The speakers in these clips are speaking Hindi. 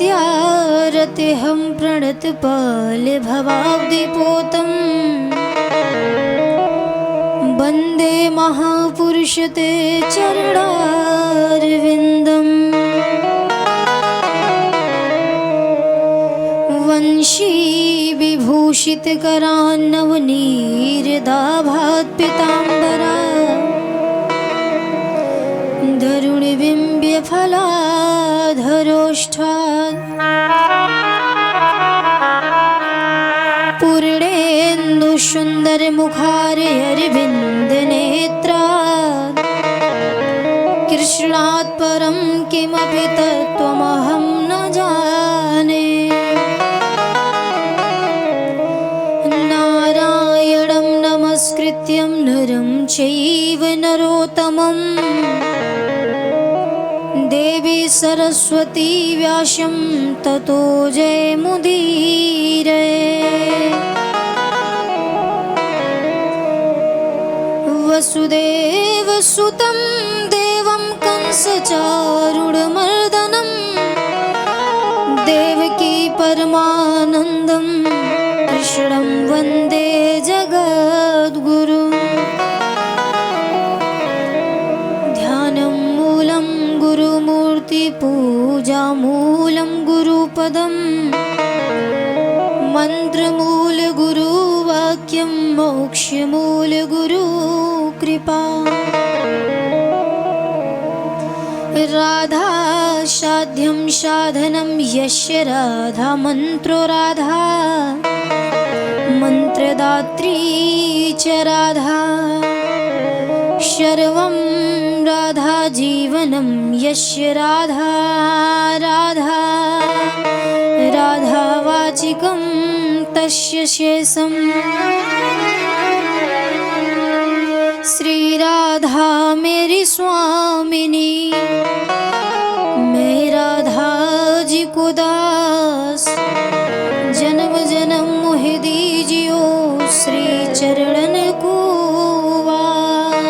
नित्यारतिहं प्रणतपालभवाब्धिपोतम् वन्दे महापुरुष ते चरणारविन्दम् वंशी विभूषितकरान्नवनीरदाभात् पीताम्बरा धरुणिबिम्ब्यफलाधरोष्ठात् पूर्णेन्दुसुन्दरमुखारविन्दनेत्रात् कृष्णात् परं किमपि तत्त्वमहं न जाने। नारायणं नमस्कृत्यं नरं चैव नरोत्तमम् देवी सरस्वती व्यासं ततो जयमुदीरये। वसुदेवसुतं देवं कंसचारुणमर्दनं देवकी परमानन्दं कृष्णं वन्दे जगद्गुरुम्। ध्यानं मूलं गुरुमूर्तिपूजामूलं गुरुपदं मन्त्रमूलगुरुवाक्यं मोक्षमूलगुरुकृपा। राधा साध्यं साधनं यस्य राधा मन्त्रो राधा मन्त्रदात्री च राधा सर्वं राधा जीवनं यस्य राधा राधा राधावाचिकं तस्य शेषम्। श्री राधा मेरी स्वामिनी मैं राधा जी को दास जन्म जन्म मोहि दीजियो श्री चरणन को वास।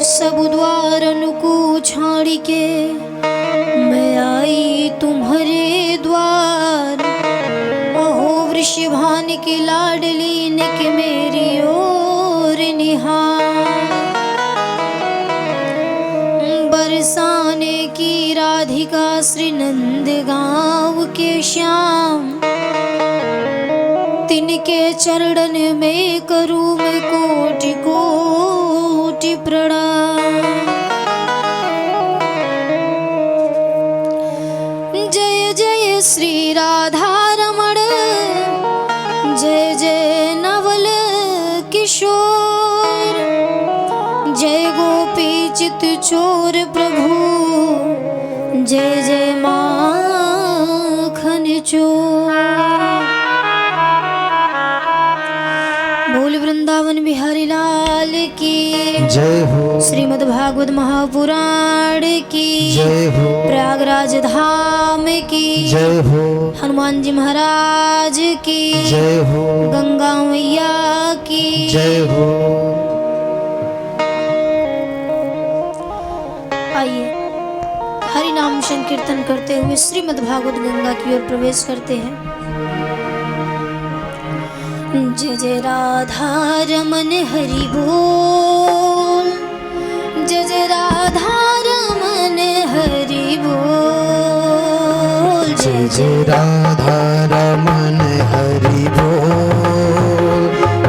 सब द्वारन को छाड़ के मैं आई तुम्हारे द्वार अहो वृषभान की लाडली ने के मेरी ओर निहार। बरसाने की राधिका श्री नंद गाँव के श्याम तिनके चरणन में करूँ मैं कोटि कोटि प्रणाम। जय जय श्री राधा रमण जय जय नवल किशोर जय गोपी चित चोर प्रभु जय जय माखन चोर। बोल वृंदावन बिहारी लाल की जय हो। श्रीमद् भागवत महापुराण की जय हो। प्रयागराज धाम की जय हो। हनुमान जी महाराज की जय हो। गंगा मैया की जय हो। आइए हरि नाम संकीर्तन करते हुए श्रीमद् भागवत गंगा की ओर प्रवेश करते हैं। जय जय राधा रमन हरि बोल जय जय राधा रमन हरि बोल जय जय राधा रमन हरि बोल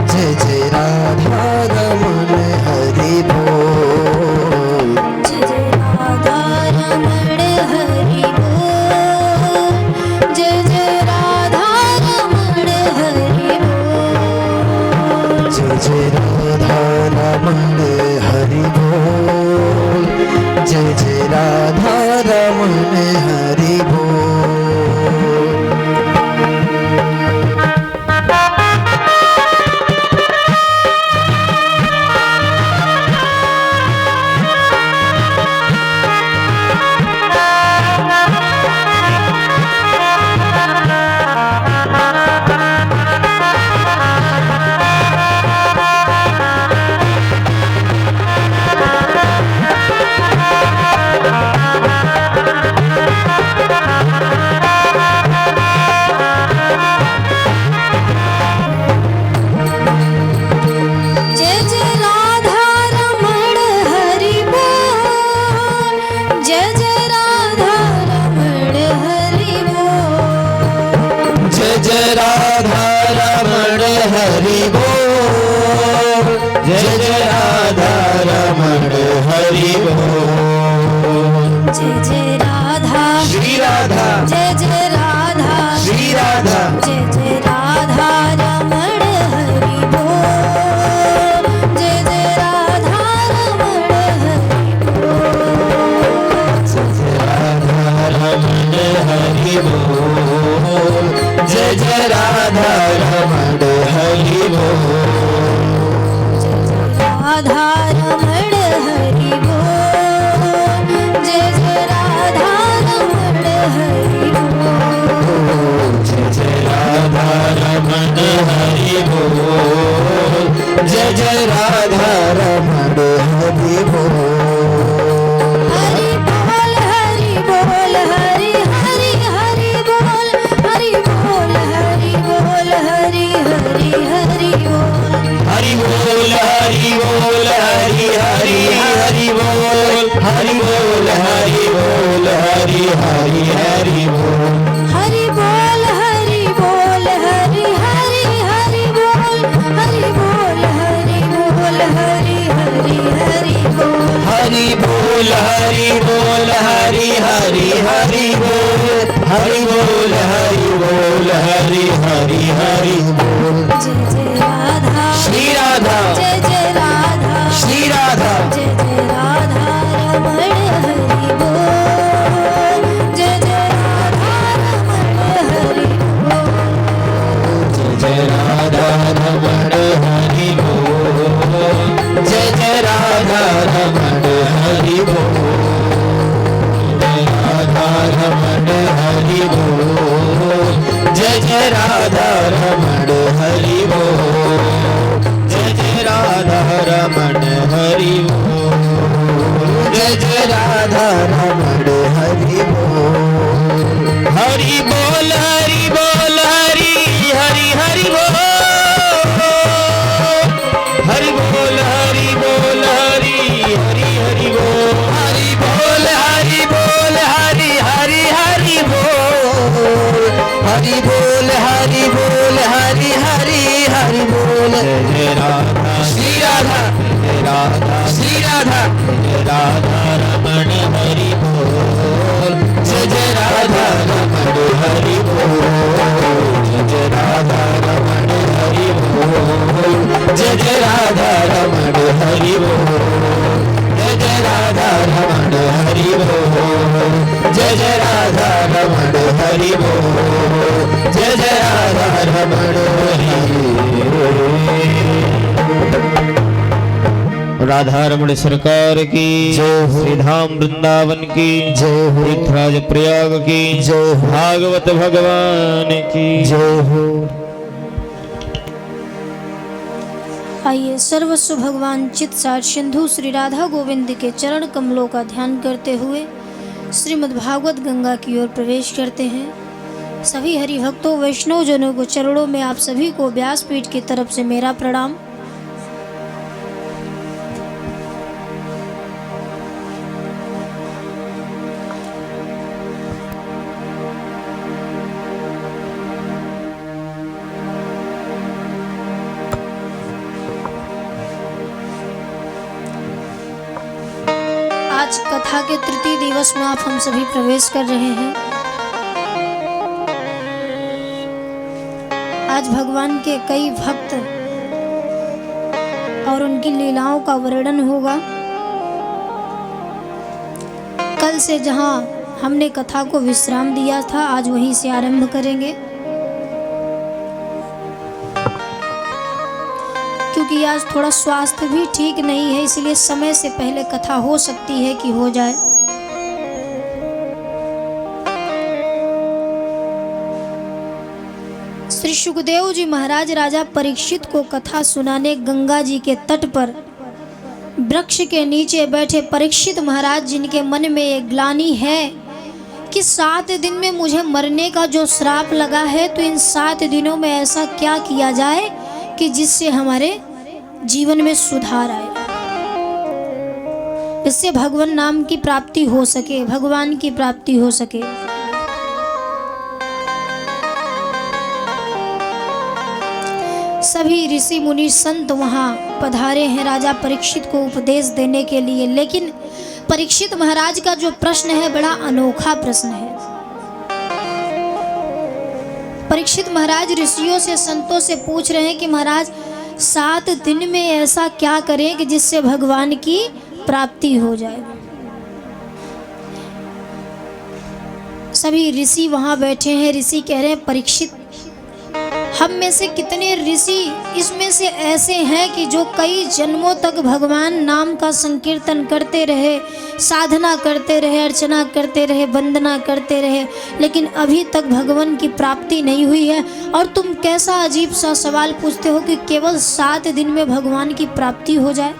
जय जय राधा रमन हरि बोल जय जय राधा रमण हरि बोल जय जय राधा रमण हरि बोल जय जय राधा रमन हरि बोल जय जय राधा रमन हरि बोल। हरि बोल। जय जय राधा श्री राधा जय जय राधा श्री राधा जय जय राधा रमण हरि बोल। जय जय राधा रमण हरि बोल। हरि बोल। जय जय राधा रमण हरि बोल। राधा रमण हरि बोल। जय जय राधा रमण हरि बोल। जय जय राधा रमण हरि बोल। जय जय राधा रमण हरि बोल। हरि बोल हरि बोल हरि हरि हरि बोल हरि बोल हरि बोल हरि हरि हरि बोल। हरि बोल हरि बोल हरि हरि हरि बोल। हरि बोल हरि बोल हरि हरि हरि बोल। हरि बोल हरि बोल हरि हरि हरि बोल हरि बोल हरि बोल हरि हरि हरि बोल। हरि बोल हरि बोल हरि हरि हरि बोल। हरि बोल हरि बोल हरि हरि हरि बोल। जय जय राधा श्री राधा जय जय राधा श्री राधा जय जय राधा रमण हरि बोल। जय जय राधा रमण हरि बोल। जय जय राधा रमण हरि बोल। जय जय राधा रमण हरि बोल। जय राधा रमण हरि बोल। जय जय राधा रमण हरि बोल। जय जय राधा रमण हरि बोल। जय जय राधा रमण हरि बोल। हरि बोल हरि बोल हरि हरि हरि बोल। हरि बोल हरि बोल हरि हरि हरि बोल। हरि बोल हरि बोल हरि हरि हरि बोल। हरि बोल हरि बोल हरि हरि हरि बोल। जय जय राधा श्री राधा जय राधा श्री राधा जय राधा रमण हरि बोल। जय जय राधा रमण हरि बोल। जय जय राधा रमण हरि बोल। जय जय राधा रमण हरि बोल। जय जय राधा रमण हरि बोल। जय जय राधा रमण हरि बोल। जय जय राधा रमण हरि बोल। राधा रमण सरकार की जय हो। श्री धाम वृंदावन की जय हो। तीर्थराज प्रयाग की जय हो। भागवत भगवान की जय हो। आइए सर्वस्व भगवान चित सार सिंधु श्री राधा गोविंद के चरण कमलों का ध्यान करते हुए श्रीमद् भागवत गंगा की ओर प्रवेश करते हैं। सभी हरि भक्तों वैष्णव जनों को चरणों में आप सभी को व्यासपीठ की तरफ से मेरा प्रणाम। आज कथा के तृतीय दिवस में आप हम सभी प्रवेश कर रहे हैं। आज भगवान के कई भक्त और उनकी लीलाओं का वर्णन होगा। कल से जहां हमने कथा को विश्राम दिया था, आज वहीं से आरंभ करेंगे, क्योंकि आज थोड़ा स्वास्थ्य भी ठीक नहीं है, इसलिए समय से पहले कथा हो सकती है कि हो जाए। श्री सुखदेव जी महाराज राजा परीक्षित को कथा सुनाने गंगा जी के तट पर वृक्ष के नीचे बैठे परीक्षित महाराज, जिनके मन में एक ग्लानि है कि 7 दिन में मुझे मरने का जो श्राप लगा है, तो इन 7 दिनों में ऐसा क्या किया जाए कि जिससे हमारे जीवन में सुधार आए, इससे भगवान नाम की प्राप्ति हो सके, भगवान की प्राप्ति हो सके। सभी ऋषि मुनि संत वहाँ पधारे हैं राजा परीक्षित को उपदेश देने के लिए। लेकिन परीक्षित महाराज का जो प्रश्न है बड़ा अनोखा प्रश्न है। परीक्षित महाराज ऋषियों से संतों से पूछ रहे हैं कि महाराज 7 दिन में ऐसा क्या करें कि जिससे भगवान की प्राप्ति हो जाए। सभी ऋषि वहां बैठे हैं। ऋषि कह रहे हैं परीक्षित, हम में से कितने ऋषि इसमें से ऐसे हैं कि जो कई जन्मों तक भगवान नाम का संकीर्तन करते रहे, साधना करते रहे, अर्चना करते रहे, वंदना करते रहे, लेकिन अभी तक भगवान की प्राप्ति नहीं हुई है। और तुम कैसा अजीब सा सवाल पूछते हो कि केवल 7 दिन में भगवान की प्राप्ति हो जाए।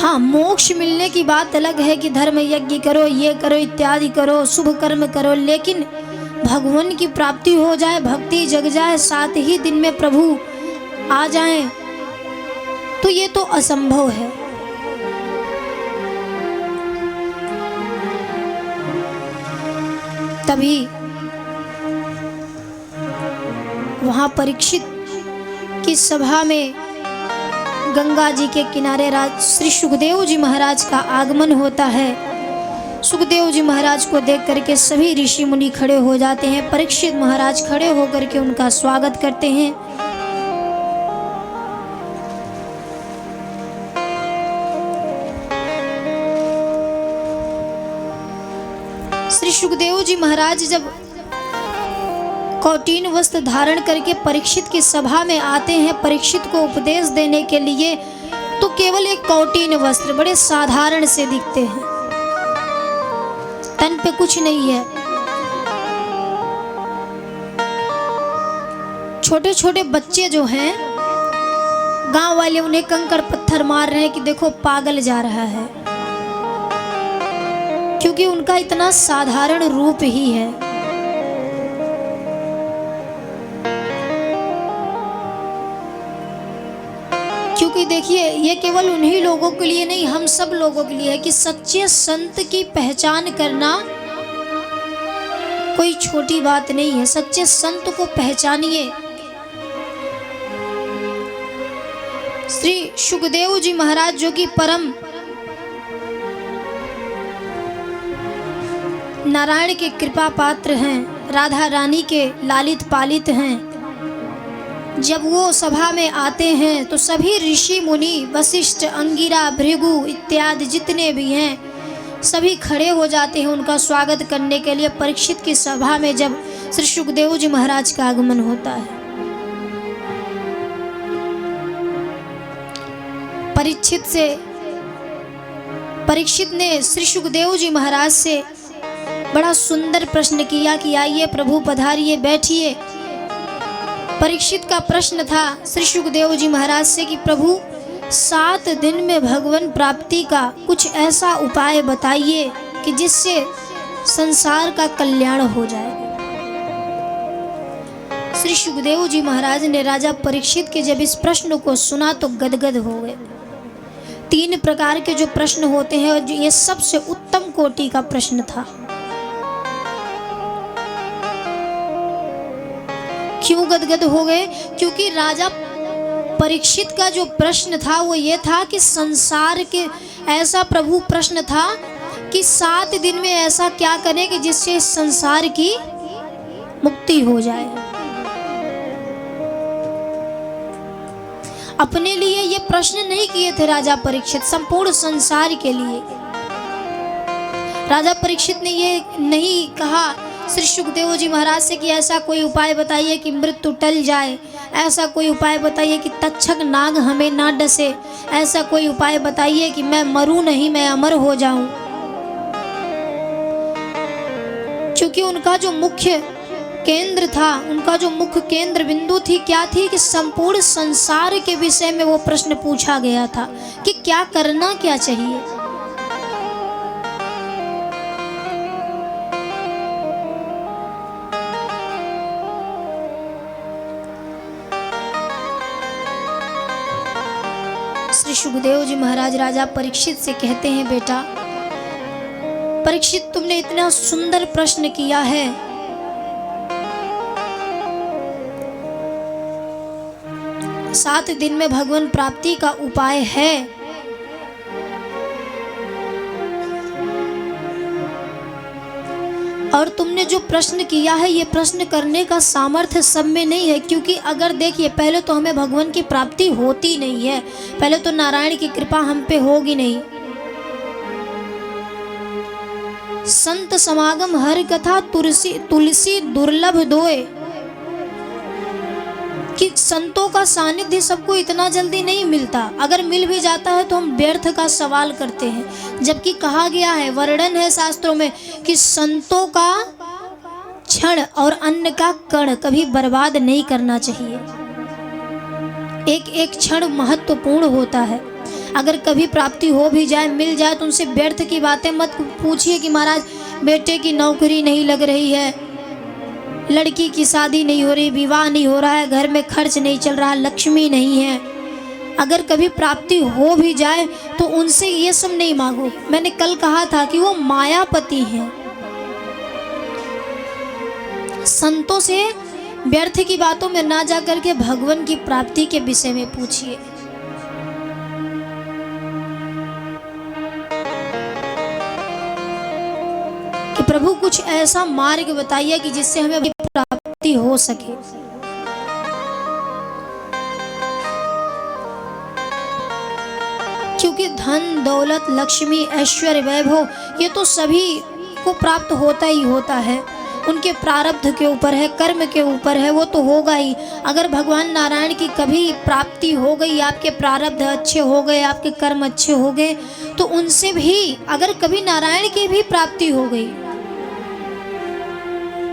हाँ, मोक्ष मिलने की बात अलग है कि धर्म यज्ञ करो, ये करो, इत्यादि करो, शुभ कर्म करो, लेकिन भगवान की प्राप्ति हो जाए, भक्ति जग जाए, 7 ही दिन में प्रभु आ जाएं, तो ये तो असंभव है। तभी वहां परीक्षित की सभा में गंगा जी के किनारे श्री सुखदेव जी महाराज का आगमन होता है। सुखदेव जी महाराज को देख करके सभी ऋषि मुनि खड़े हो जाते हैं। परीक्षित महाराज खड़े होकर के उनका स्वागत करते हैं। श्री सुखदेव जी महाराज जब कौटीन वस्त्र धारण करके परीक्षित की सभा में आते हैं परीक्षित को उपदेश देने के लिए, तो केवल एक कौटीन वस्त्र, बड़े साधारण से दिखते हैं, तन पे कुछ नहीं है। छोटे छोटे बच्चे जो हैं, गांव वाले उन्हें कंकड़ पत्थर मार रहे हैं कि देखो पागल जा रहा है, क्योंकि उनका इतना साधारण रूप ही है। क्योंकि देखिए, ये केवल उन्हीं लोगों के लिए नहीं, हम सब लोगों के लिए है कि सच्चे संत की पहचान करना कोई छोटी बात नहीं है। सच्चे संत को पहचानिए। श्री सुखदेव जी महाराज जो कि परम नारायण के कृपा पात्र हैं, राधा रानी के लालित पालित हैं, जब वो सभा में आते हैं तो सभी ऋषि मुनि, वशिष्ठ, अंगिरा, भृगु इत्यादि जितने भी हैं सभी खड़े हो जाते हैं उनका स्वागत करने के लिए। परीक्षित की सभा में जब श्री सुखदेव जी महाराज का आगमन होता है, परीक्षित ने श्री सुखदेव जी महाराज से बड़ा सुंदर प्रश्न किया कि आइए प्रभु पधारिए, बैठिए। परीक्षित का प्रश्न था श्री सुखदेव जी महाराज से कि प्रभु 7 दिन में भगवान प्राप्ति का कुछ ऐसा उपाय बताइए कि जिससे संसार का कल्याण हो जाए। श्री सुखदेव जी महाराज ने राजा परीक्षित के जब इस प्रश्न को सुना तो गदगद हो गए। 3 प्रकार के जो प्रश्न होते हैं, ये सबसे उत्तम कोटि का प्रश्न था। क्यों गदगद हो गए? क्योंकि राजा परीक्षित का जो प्रश्न था वो ये था कि संसार के, ऐसा प्रभु प्रश्न था कि 7 दिन में ऐसा क्या करें कि जिससे इस संसार की मुक्ति हो जाए। अपने लिए ये प्रश्न नहीं किए थे राजा परीक्षित, संपूर्ण संसार के लिए। राजा परीक्षित ने ये नहीं कहा श्री सुखदेव जी महाराज से कि ऐसा कोई उपाय बताइए कि मृत्यु टल जाए, ऐसा कोई उपाय बताइए कि तक्षक नाग हमें ना डसे, ऐसा कोई उपाय बताइए कि मैं मरूं नहीं, मैं अमर हो जाऊं। क्योंकि उनका जो मुख्य केंद्र था, उनका जो मुख्य केंद्र बिंदु थी, क्या थी कि संपूर्ण संसार के विषय में वो प्रश्न पूछा गया था कि क्या करना क्या चाहिए। श्री सुखदेव जी महाराज राजा परीक्षित से कहते हैं, बेटा परीक्षित, तुमने इतना सुंदर प्रश्न किया है, 7 दिन में भगवान प्राप्ति का उपाय है। और तुमने जो प्रश्न किया है, ये प्रश्न करने का सामर्थ्य सब में नहीं है, क्योंकि अगर देखिए, पहले तो हमें भगवान की प्राप्ति होती नहीं है, पहले तो नारायण की कृपा हम पे होगी नहीं। संत समागम हर कथा तुलसी दुर्लभ दोए, कि संतों का सानिध्य सबको इतना जल्दी नहीं मिलता, अगर मिल भी जाता है तो हम व्यर्थ का सवाल करते हैं। जबकि कहा गया है, वर्णन है शास्त्रों में कि संतों का क्षण और अन्न का कण कभी बर्बाद नहीं करना चाहिए। एक एक क्षण महत्वपूर्ण होता है। अगर कभी प्राप्ति हो भी जाए, मिल जाए, तो उनसे व्यर्थ की बातें मत पूछिए कि महाराज बेटे की नौकरी नहीं लग रही है, लड़की की शादी नहीं हो रही, विवाह नहीं हो रहा है, घर में खर्च नहीं चल रहा, लक्ष्मी नहीं है। अगर कभी प्राप्ति हो भी जाए तो उनसे ये सब नहीं मांगो। मैंने कल कहा था कि वो मायापति हैं। संतों से व्यर्थ की बातों में ना जा करके भगवान की प्राप्ति के विषय में पूछिए। कि प्रभु कुछ ऐसा मार्ग बताइए कि जिससे हमें प्राप्ति हो सके। क्योंकि धन दौलत लक्ष्मी ऐश्वर्य वैभव ये तो सभी को प्राप्त होता ही होता है, उनके प्रारब्ध के ऊपर है, कर्म के ऊपर है, वो तो होगा ही। अगर भगवान नारायण की कभी प्राप्ति हो गई, आपके प्रारब्ध अच्छे हो गए, आपके कर्म अच्छे हो गए, तो उनसे भी अगर कभी नारायण की भी प्राप्ति हो गई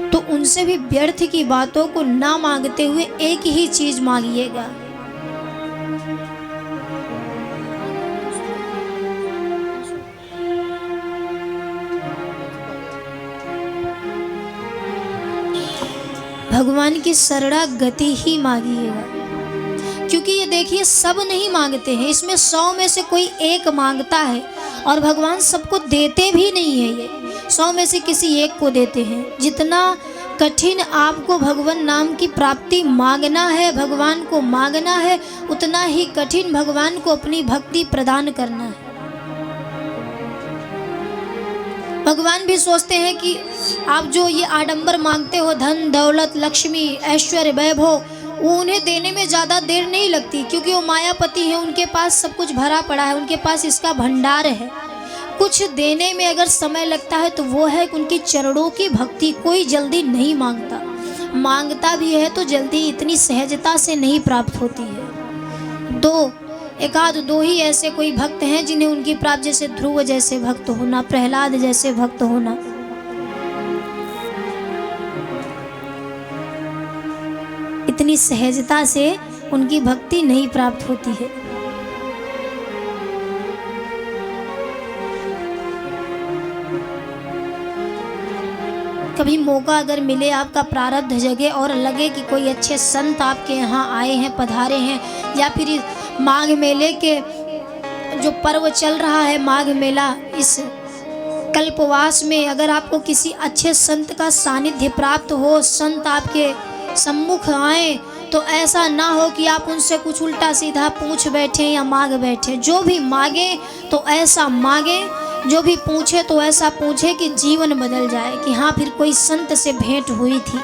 तो उनसे भी व्यर्थ की बातों को ना मांगते हुए एक ही चीज मांगिएगा। भगवान की शरणागति ही मांगिएगा। क्योंकि ये देखिए, सब नहीं मांगते हैं, इसमें 100 में से कोई एक मांगता है, और भगवान सबको देते भी नहीं है। ये 100 में से किसी एक को देते हैं। जितना कठिन आपको भगवान नाम की प्राप्ति मांगना है, भगवान को मांगना है, उतना ही कठिन भगवान को अपनी भक्ति प्रदान करना है। भगवान भी सोचते हैं कि आप जो ये आडंबर मांगते हो, धन दौलत लक्ष्मी ऐश्वर्य वैभव, वो उन्हें देने में ज़्यादा देर नहीं लगती, क्योंकि वो मायापति है, उनके पास सब कुछ भरा पड़ा है, उनके पास इसका भंडार है। कुछ देने में अगर समय लगता है तो वो है कि उनकी चरणों की भक्ति। कोई जल्दी नहीं मांगता, मांगता भी है तो जल्दी इतनी सहजता से नहीं प्राप्त होती है। एक आध दो ही ऐसे कोई भक्त हैं जिन्हें उनकी प्राप्त, जैसे ध्रुव जैसे भक्त होना, प्रहलाद जैसे भक्त होना। इतनी सहजता से उनकी भक्ति नहीं प्राप्त होती है। कभी मौका अगर मिले, आपका प्रारब्ध जगे और लगे कि कोई अच्छे संत आपके यहाँ आए हैं, पधारे हैं, या फिर माघ मेले के जो पर्व चल रहा है, माघ मेला, इस कल्पवास में अगर आपको किसी अच्छे संत का सानिध्य प्राप्त हो, संत आपके सम्मुख आए, तो ऐसा ना हो कि आप उनसे कुछ उल्टा सीधा पूछ बैठे या मांग बैठे। जो भी मांगे तो ऐसा मांगे, जो भी पूछे तो ऐसा पूछे कि जीवन बदल जाए, कि हाँ फिर कोई संत से भेंट हुई थी।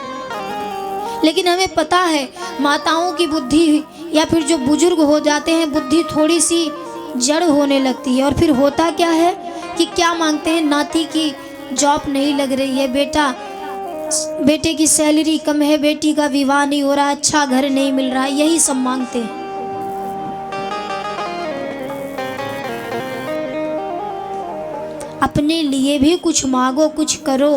लेकिन हमें पता है, माताओं की बुद्धि या फिर जो बुजुर्ग हो जाते हैं, बुद्धि थोड़ी सी जड़ होने लगती है, और फिर होता क्या है कि क्या मांगते हैं, नाती की जॉब नहीं लग रही है, बेटे की सैलरी कम है, बेटी का विवाह नहीं हो रहा, अच्छा घर नहीं मिल रहा, यही सब मांगते हैं। अपने लिए भी कुछ मांगो, कुछ करो।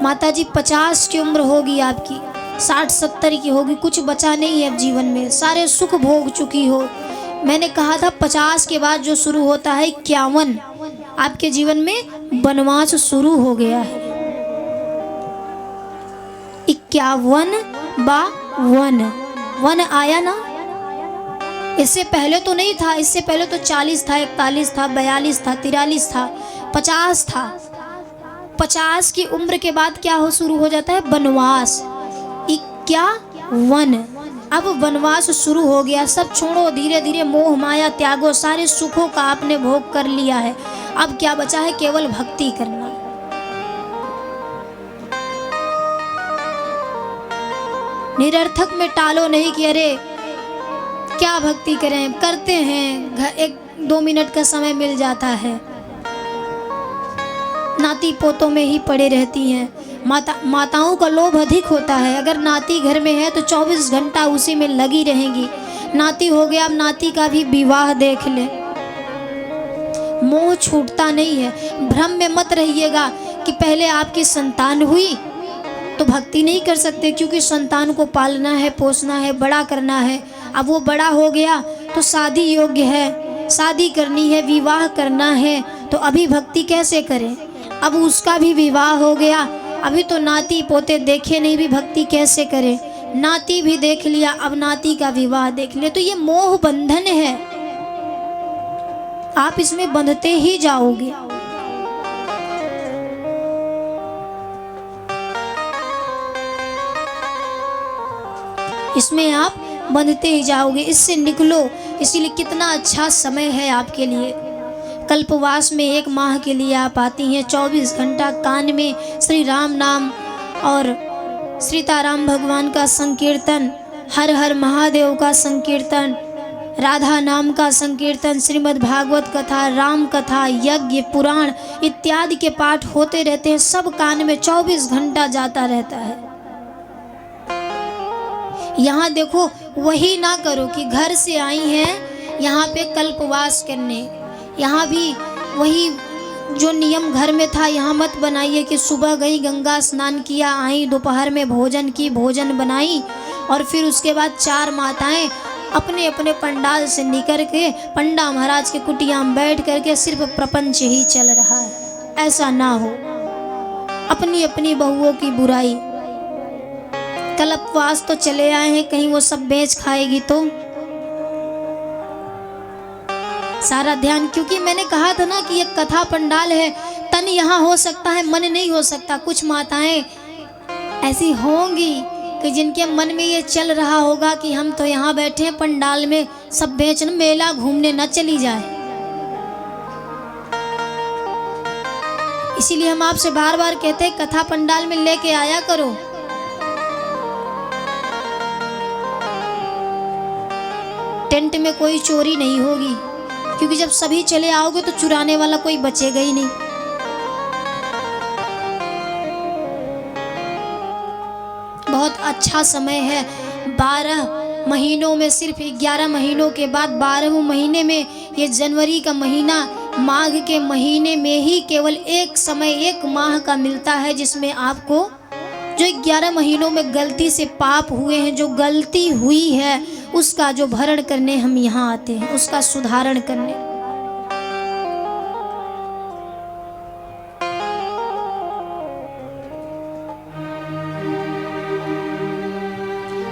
माताजी 50 की उम्र होगी आपकी, 60-70 की होगी, कुछ बचा नहीं है अब जीवन में, सारे सुख भोग चुकी हो। मैंने कहा था 50 के बाद जो शुरू होता है 51, आपके जीवन में वनवास शुरू हो गया है। 51 वन आया ना, इससे पहले तो नहीं था, इससे पहले तो 40 था, 41 था, 42 था, 43 था, 50 था। 50 की उम्र के बाद क्या हो शुरू हो जाता है, वनवास। 51 अब वनवास शुरू हो गया, सब छोड़ो, धीरे धीरे मोह माया त्यागो, सारे सुखों का आपने भोग कर लिया है, अब क्या बचा है? केवल भक्ति करना। निरर्थक में टालो नहीं कि अरे क्या भक्ति करें, करते हैं, 1-2 मिनट का समय मिल जाता है, नाती पोतों में ही पड़े रहती हैं। माताओं का लोभ अधिक होता है, अगर नाती घर में है तो 24 घंटा उसी में लगी रहेंगी। नाती हो गया, अब नाती का भी विवाह देख ले, मोह छूटता नहीं है। भ्रम में मत रहिएगा कि पहले आपकी संतान हुई तो भक्ति नहीं कर सकते, क्योंकि संतान को पालना है, पोसना है, बड़ा करना है। अब वो बड़ा हो गया तो शादी योग्य है, शादी करनी है, विवाह करना है, तो अभी भक्ति कैसे करें? अब उसका भी विवाह हो गया, अभी तो नाती पोते देखे नहीं, भी भक्ति कैसे करें? नाती भी देख लिया, अब नाती का विवाह देख लिया, तो ये मोह बंधन है, आप इसमें बंधते ही जाओगे। इसमें आप बंधते ही जाओगे, इससे निकलो। इसीलिए कितना अच्छा समय है आपके लिए। कल्पवास में 1 माह के लिए आप आती हैं, 24 घंटा कान में श्री राम नाम और सीताराम भगवान का संकीर्तन, हर हर महादेव का संकीर्तन, राधा नाम का संकीर्तन, श्रीमद् भागवत कथा, राम कथा, यज्ञ, पुराण इत्यादि के पाठ होते रहते हैं, सब कान में 24 घंटा जाता रहता है। यहाँ देखो, वही ना करो कि घर से आई हैं यहाँ पे कल्पवास करने, यहाँ भी वही जो नियम घर में था यहाँ मत बनाइए कि सुबह गई, गंगा स्नान किया, आई, दोपहर में भोजन की, भोजन बनाई और फिर उसके बाद 4 माताएं अपने अपने पंडाल से निकल के पंडा महाराज के कुटिया में बैठ करके सिर्फ प्रपंच ही चल रहा है। ऐसा ना हो, अपनी अपनी बहुओं की बुराई। कल्पवास तो चले आए हैं, कहीं वो सब बेच खाएगी तो सारा ध्यान, क्योंकि मैंने कहा था ना कि ये कथा पंडाल है, तन यहाँ हो सकता है, मन नहीं हो सकता। कुछ माताएं ऐसी होंगी कि जिनके मन में ये चल रहा होगा कि हम तो यहाँ बैठे हैं पंडाल में, सब बेचने मेला घूमने न चली जाए। इसीलिए हम आपसे बार बार कहते हैं कथा पंडाल में लेके आया करो। टेंट में कोई चोरी नहीं होगी, क्योंकि जब सभी चले आओगे तो चुराने वाला कोई बचेगा ही नहीं। बहुत अच्छा समय है, 12 महीनों में सिर्फ 11 महीनों के बाद 12वें महीने में, ये जनवरी का महीना, माघ के महीने में ही केवल एक समय 1 माह का मिलता है, जिसमें आपको जो 11 महीनों में गलती से पाप हुए हैं, जो गलती हुई है उसका जो भरण करने हम यहाँ आते हैं, उसका सुधारण करने।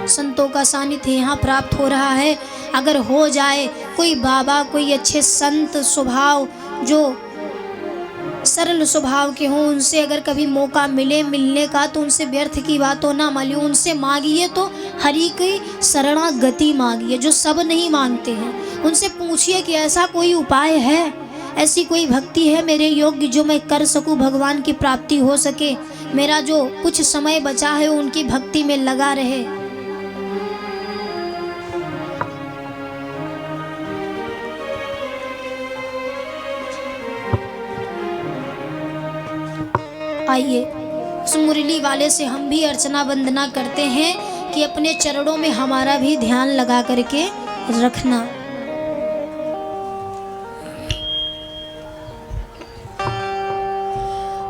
संतों का सानिध्य यहाँ प्राप्त हो रहा है। अगर हो जाए कोई बाबा, कोई अच्छे संत स्वभाव, जो सरल स्वभाव के हों, उनसे अगर कभी मौका मिले मिलने का, तो उनसे व्यर्थ की बात हो ना मांगिए, उनसे मांगिए तो हरि की शरणागति मांगिए, जो सब नहीं मांगते हैं। उनसे पूछिए कि ऐसा कोई उपाय है, ऐसी कोई भक्ति है मेरे योग्य जो मैं कर सकूं, भगवान की प्राप्ति हो सके, मेरा जो कुछ समय बचा है उनकी भक्ति में लगा रहे। आइए उस मुरली वाले से हम भी अर्चना वंदना करते हैं कि अपने चरणों में हमारा भी ध्यान लगा करके रखना।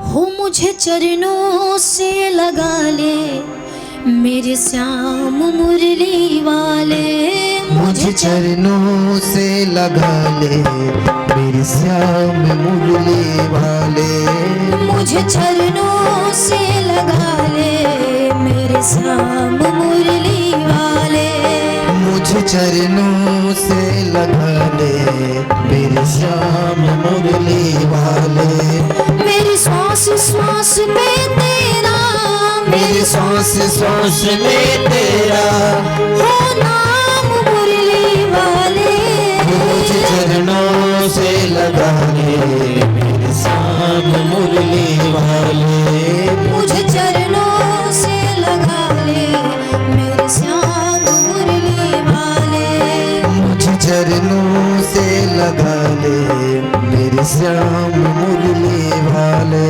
हो मुझे चरणों से लगा ले मेरे श्याम मुरली वाले, मुझे चरणों से लगा ले मेरे श्याम मुरली वाले, मुझे चरणों से लगा ले मेरे श्याम मुरली वाले, मुझे चरणों से लगा ले मेरे श्याम मुरली वाले, मेरी श्वास श्वास में तेरा, मेरी सांस सांस में तेरा हो नाम मुरली वाले। मुझे चरणों से लगा ले मेरे श्याम मुरली वाले। मुझे चरणों से लगा ले मेरे श्याम मुरली वाले। मुझे चरणों से लगा ले मेरे श्याम मुरली वाले।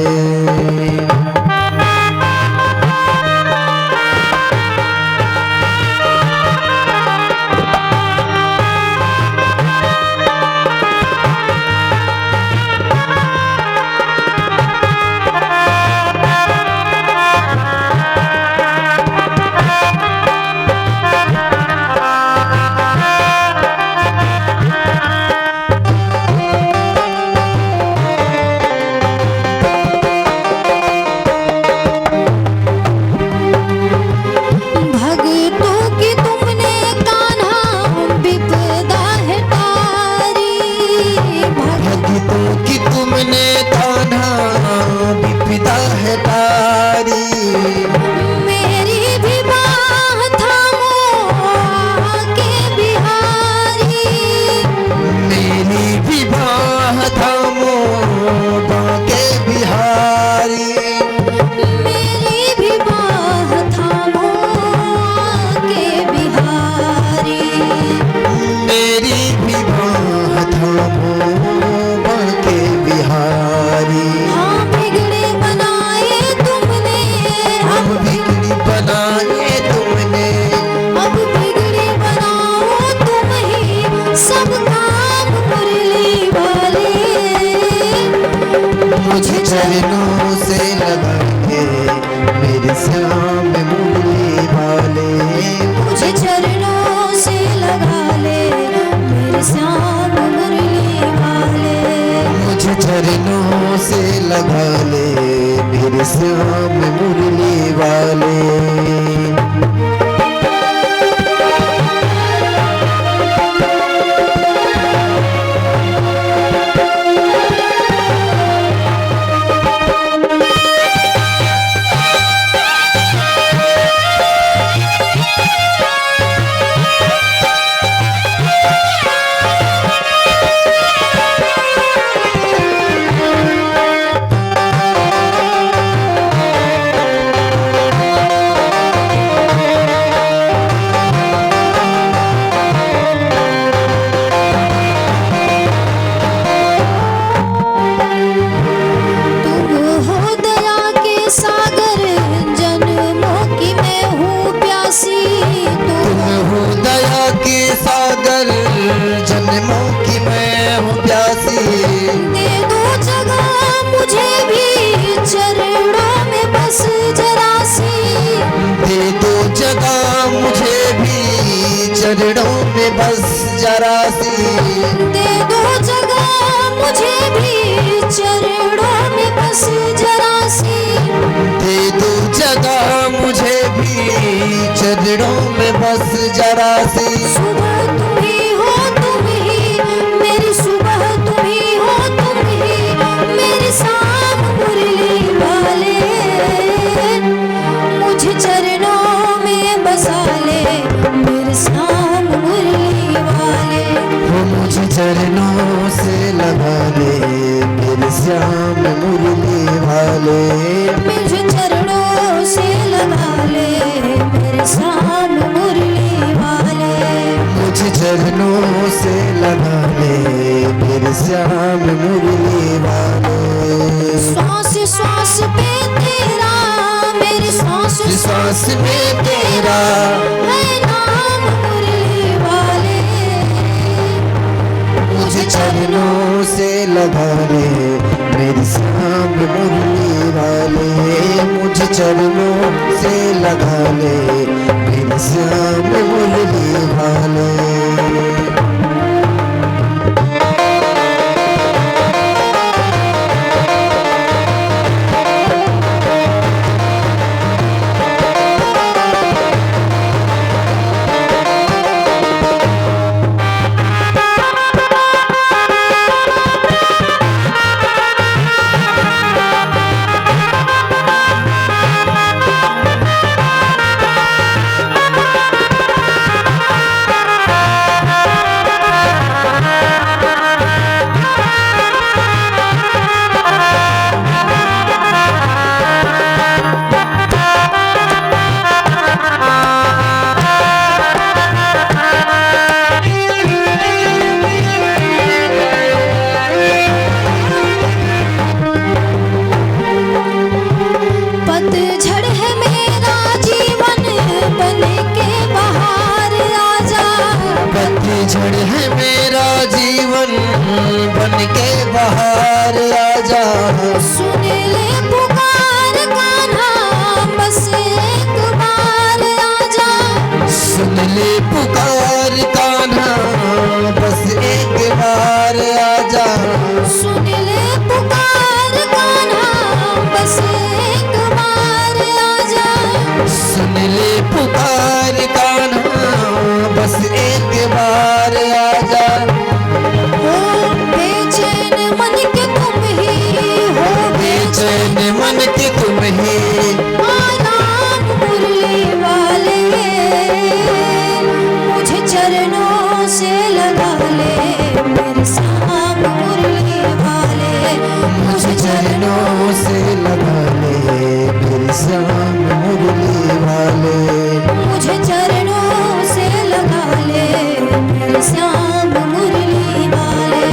भक्तों की तुमने कान्हा विपदा है तारी। भक्तों की तुमने कान्हा विपदा है तारी। मेरी भी बाह थामो आके बिहारी। मेरी भी बाह थामो बाके बिहारी। मेरी भी बाह थामो आके बिहारी। मेरी भी बाह थामो बाके बिहारी। हाँ बिगड़े बनाए तुमने अब बिगड़ी बनाए तुमने। अब बिगड़े बनाओ तुम ही सब काम मुरली वाले। मुझे चरणों से लगा के मेरे श्याम मुरली वाले। मुझे चरणों से लगा ले मेरे श्याम मुरली वाले। मुझे चरणों से लगा ले मेरे श्याम मुरली वाले। तुम हो दया के सागर जन्मों की मैं हूँ प्यासी। तुम हो दया के सागर जन्मों की मैं हूँ प्यासी। दे दो जगह मुझे भी चरणों में बस जरा सी। दे दो जगह मुझे भी चरणों में बस जरा सी। दे दो जगह मुझे भी चरणों में बस जरा सी। दे दो जगह मुझे भी चरणों में बस जरा सी। सुबह तुम ही हो तुम ही मेरी सुबह तुम ही हो तुम ही मेरी शाम मुरली वाले। मुझे चरणों में बसा ले मेरे शाम मुरली वाले। वो मुझे चरणों से लगा ले मेरे श्याम मुरली वाले। मुझे चरणों से लगा ले मेरे शाम मुरली वाले। मुझे चरणों से लगा ले मेरे श्याम मुरली वाले। श्वास श्वास पे तेरा मेरी श्वास श्वास में तेरा है नाम मुरली वाले। मुझे चरणों से लगा ले मेरे श्याम मुरली वाले। मुझे चरणों से लगा ले मेरे श्याम मुरली वाले। बोला। हो बेचैन मन के तुम ही हो, बेचैन मन के तुम ही आराम मुरली वाले, मुझे चरणों से लगा ले मेरे श्याम मुरली वाले, मुझे चरणों से लगा ले मेरे श्याम मुरली वाले। मुझे चरणों से लगा ले मेरे श्याम मुरली वाले,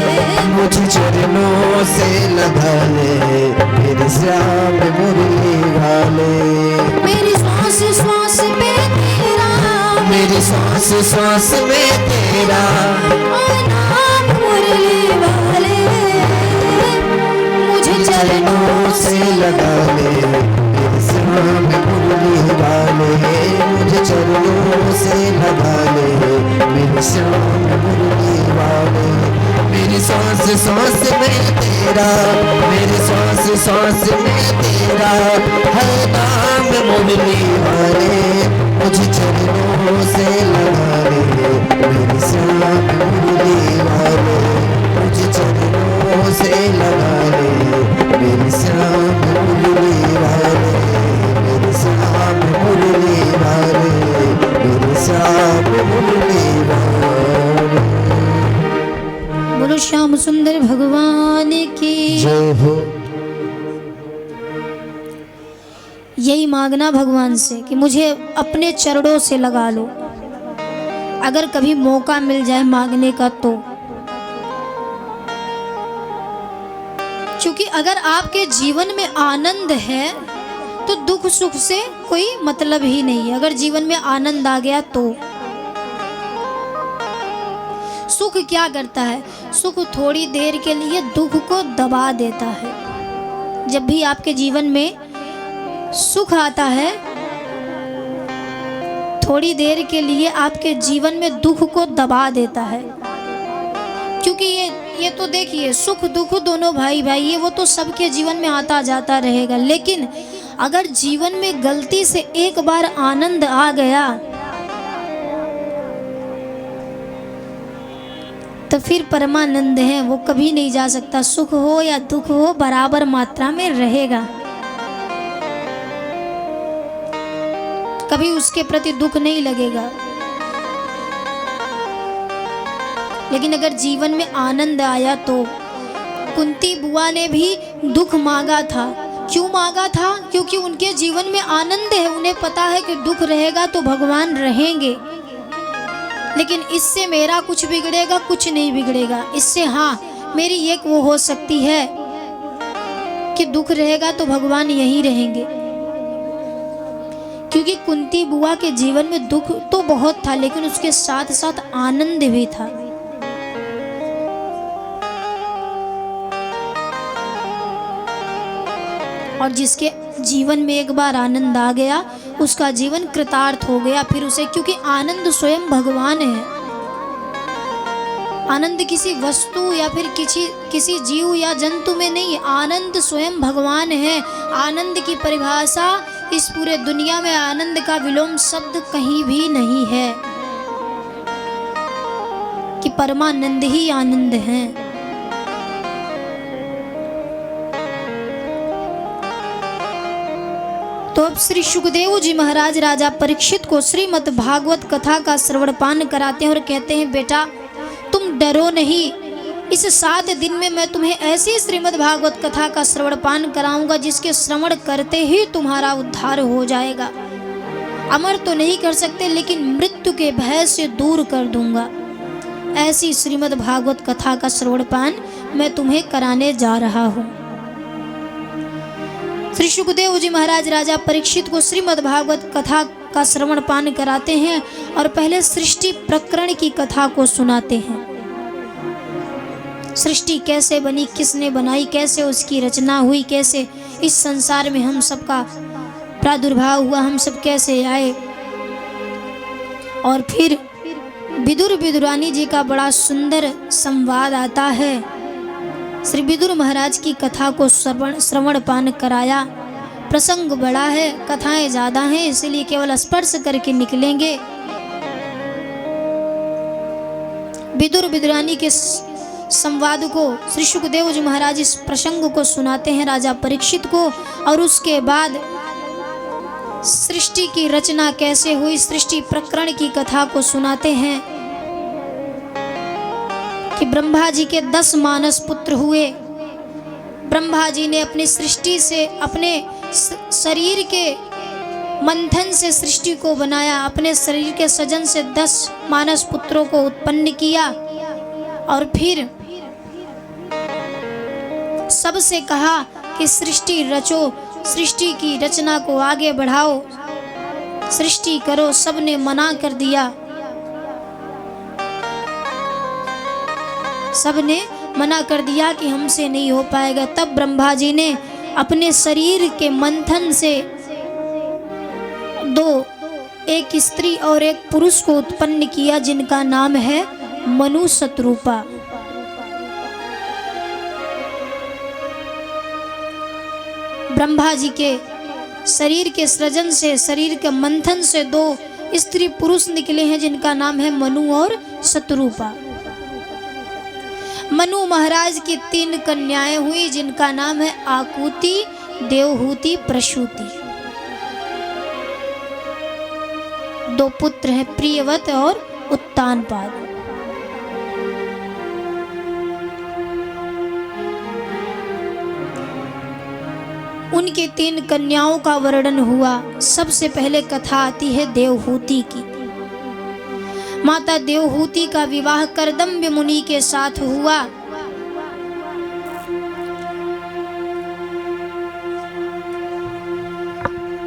मुझे चरणों से लगा ले मेरे श्याम मुरली वाले। मेरी श्वास श्वास में तेरा, मेरी सांस सांस में तेरा नाम मुरली वाले, मुझे चरणों से लगा ले मेरे श्याम मुरली वाले। मुझे चरणों से लगा ले मेरे श्याम मुरली वाले। मेरी सांस सांस में तेरा, मेरी सांस सांस में तेरा है नाम मुरली वाले। मुझे चरणों से लगा ले मेरे श्याम मुरली वाले। मुझे चरणों से लगा ले मेरे श्याम मुरली वाले, मेरे श्याम मुरली वाले, मेरे श्याम मुरली वाले। बोलो श्याम सुंदर भगवान की जय हो। यही मांगना भगवान से कि मुझे अपने चरणों से लगा लो। अगर कभी मौका मिल जाए मांगने का तो, क्योंकि अगर आपके जीवन में आनंद है तो दुख सुख से कोई मतलब ही नहीं है। अगर जीवन में आनंद आ गया तो सुख क्या करता है? सुख थोड़ी देर के लिए दुख को दबा देता है। जब भी आपके जीवन में सुख आता है, थोड़ी देर के लिए आपके जीवन में दुख को दबा देता है। क्योंकि ये तो देखिए, सुख दुख दोनों भाई भाई, ये वो तो सबके जीवन में आता जाता रहेगा। लेकिन अगर जीवन में गलती से एक बार आनंद आ गया तो फिर परमानंद है, वो कभी नहीं जा सकता। सुख हो या दुख हो, बराबर मात्रा में रहेगा। कभी उसके प्रति दुख नहीं लगेगा। लेकिन अगर जीवन में आनंद आया तो, कुंती बुआ ने भी दुख मांगा था। क्यों मांगा था? क्योंकि उनके जीवन में आनंद है। उन्हें पता है कि दुख रहेगा तो भगवान रहेंगे, लेकिन इससे मेरा कुछ बिगड़ेगा? कुछ नहीं बिगड़ेगा। इससे हाँ, मेरी एक वो हो सकती है कि दुख रहेगा तो भगवान यहीं रहेंगे। क्योंकि कुंती बुआ के जीवन में दुख तो बहुत था, लेकिन उसके साथ साथ आनंद भी था। और जिसके जीवन में एक बार आनंद आ गया, उसका जीवन कृतार्थ हो गया फिर उसे। क्योंकि आनंद स्वयं भगवान है। आनंद किसी वस्तु या फिर किसी जीव या जंतु में नहीं, आनंद स्वयं भगवान है। आनंद की परिभाषा इस पूरे दुनिया में आनंद का विलोम शब्द कहीं भी नहीं है, कि परमानंद ही आनंद है। तो अब श्री सुखदेव जी महाराज राजा परीक्षित को श्रीमद् भागवत कथा का श्रवणपान कराते हैं और कहते हैं, बेटा तुम डरो नहीं। इस 7 दिन में मैं तुम्हें ऐसी श्रीमद् भागवत कथा का श्रवणपान कराऊंगा जिसके श्रवण करते ही तुम्हारा उद्धार हो जाएगा। अमर तो नहीं कर सकते, लेकिन मृत्यु के भय से दूर कर दूंगा। ऐसी श्रीमद् भागवत कथा का श्रवणपान मैं तुम्हें कराने जा रहा हूँ। श्री सुखदेव जी महाराज राजा परीक्षित को श्रीमद् भागवत कथा का श्रवण पान कराते हैं और पहले सृष्टि प्रकरण की कथा को सुनाते हैं। सृष्टि कैसे बनी, किसने बनाई, कैसे उसकी रचना हुई, कैसे इस संसार में हम सबका प्रादुर्भाव हुआ, हम सब कैसे आए। और फिर विदुर विदुरानी जी का बड़ा सुंदर संवाद आता है। श्री विदुर महाराज की कथा को श्रवण पान कराया। प्रसंग बड़ा है, कथाएं ज़्यादा हैं, इसलिए केवल स्पर्श करके निकलेंगे। विदुर विदुरानी के संवाद को श्री सुखदेव जी महाराज इस प्रसंग को सुनाते हैं राजा परीक्षित को, और उसके बाद सृष्टि की रचना कैसे हुई, सृष्टि प्रकरण की कथा को सुनाते हैं कि ब्रह्मा जी के 10 मानस पुत्र हुए। ब्रह्मा जी ने अपनी सृष्टि से, अपने शरीर के मंथन से सृष्टि को बनाया, अपने शरीर के सजन से 10 मानस पुत्रों को उत्पन्न किया, और फिर सबसे कहा कि सृष्टि रचो, सृष्टि की रचना को आगे बढ़ाओ, सृष्टि करो। सबने मना कर दिया, सबने मना कर दिया कि हमसे नहीं हो पाएगा। तब ब्रह्मा जी ने अपने शरीर के मंथन से 2, एक स्त्री और एक पुरुष को उत्पन्न किया, जिनका नाम है मनु शतरूपा। ब्रह्मा जी के शरीर के सृजन से, शरीर के मंथन से 2 स्त्री पुरुष निकले हैं, जिनका नाम है मनु और शतरूपा। मनु महाराज की 3 कन्याएं हुई, जिनका नाम है आकुति, देवहूति, प्रसूति। 2 पुत्र हैं, प्रियव्रत और उत्तानपाद। उनके 3 कन्याओं का वर्णन हुआ। सबसे पहले कथा आती है देवहूति की। माता देवहूति का विवाह कर्दम्य मुनि के साथ हुआ।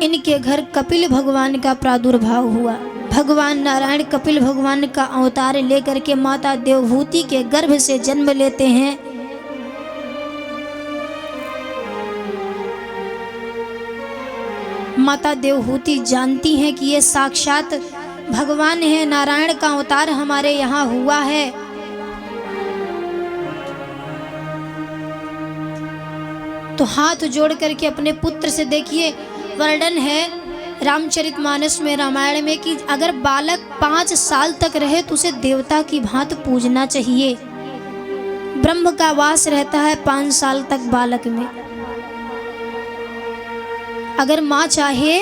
इनके घर कपिल भगवान का प्रादुर्भाव हुआ। भगवान नारायण कपिल भगवान का अवतार लेकर के माता देवहूति के गर्भ से जन्म लेते हैं। माता देवहूति जानती हैं कि ये साक्षात भगवान है, नारायण का अवतार हमारे यहाँ हुआ है। तो हाथ जोड़ करके अपने पुत्र से, देखिए वर्णन है रामचरितमानस में, रामायण में, कि अगर बालक 5 साल तक रहे तो उसे देवता की भांति पूजना चाहिए। ब्रह्म का वास रहता है 5 साल तक बालक में। अगर माँ चाहे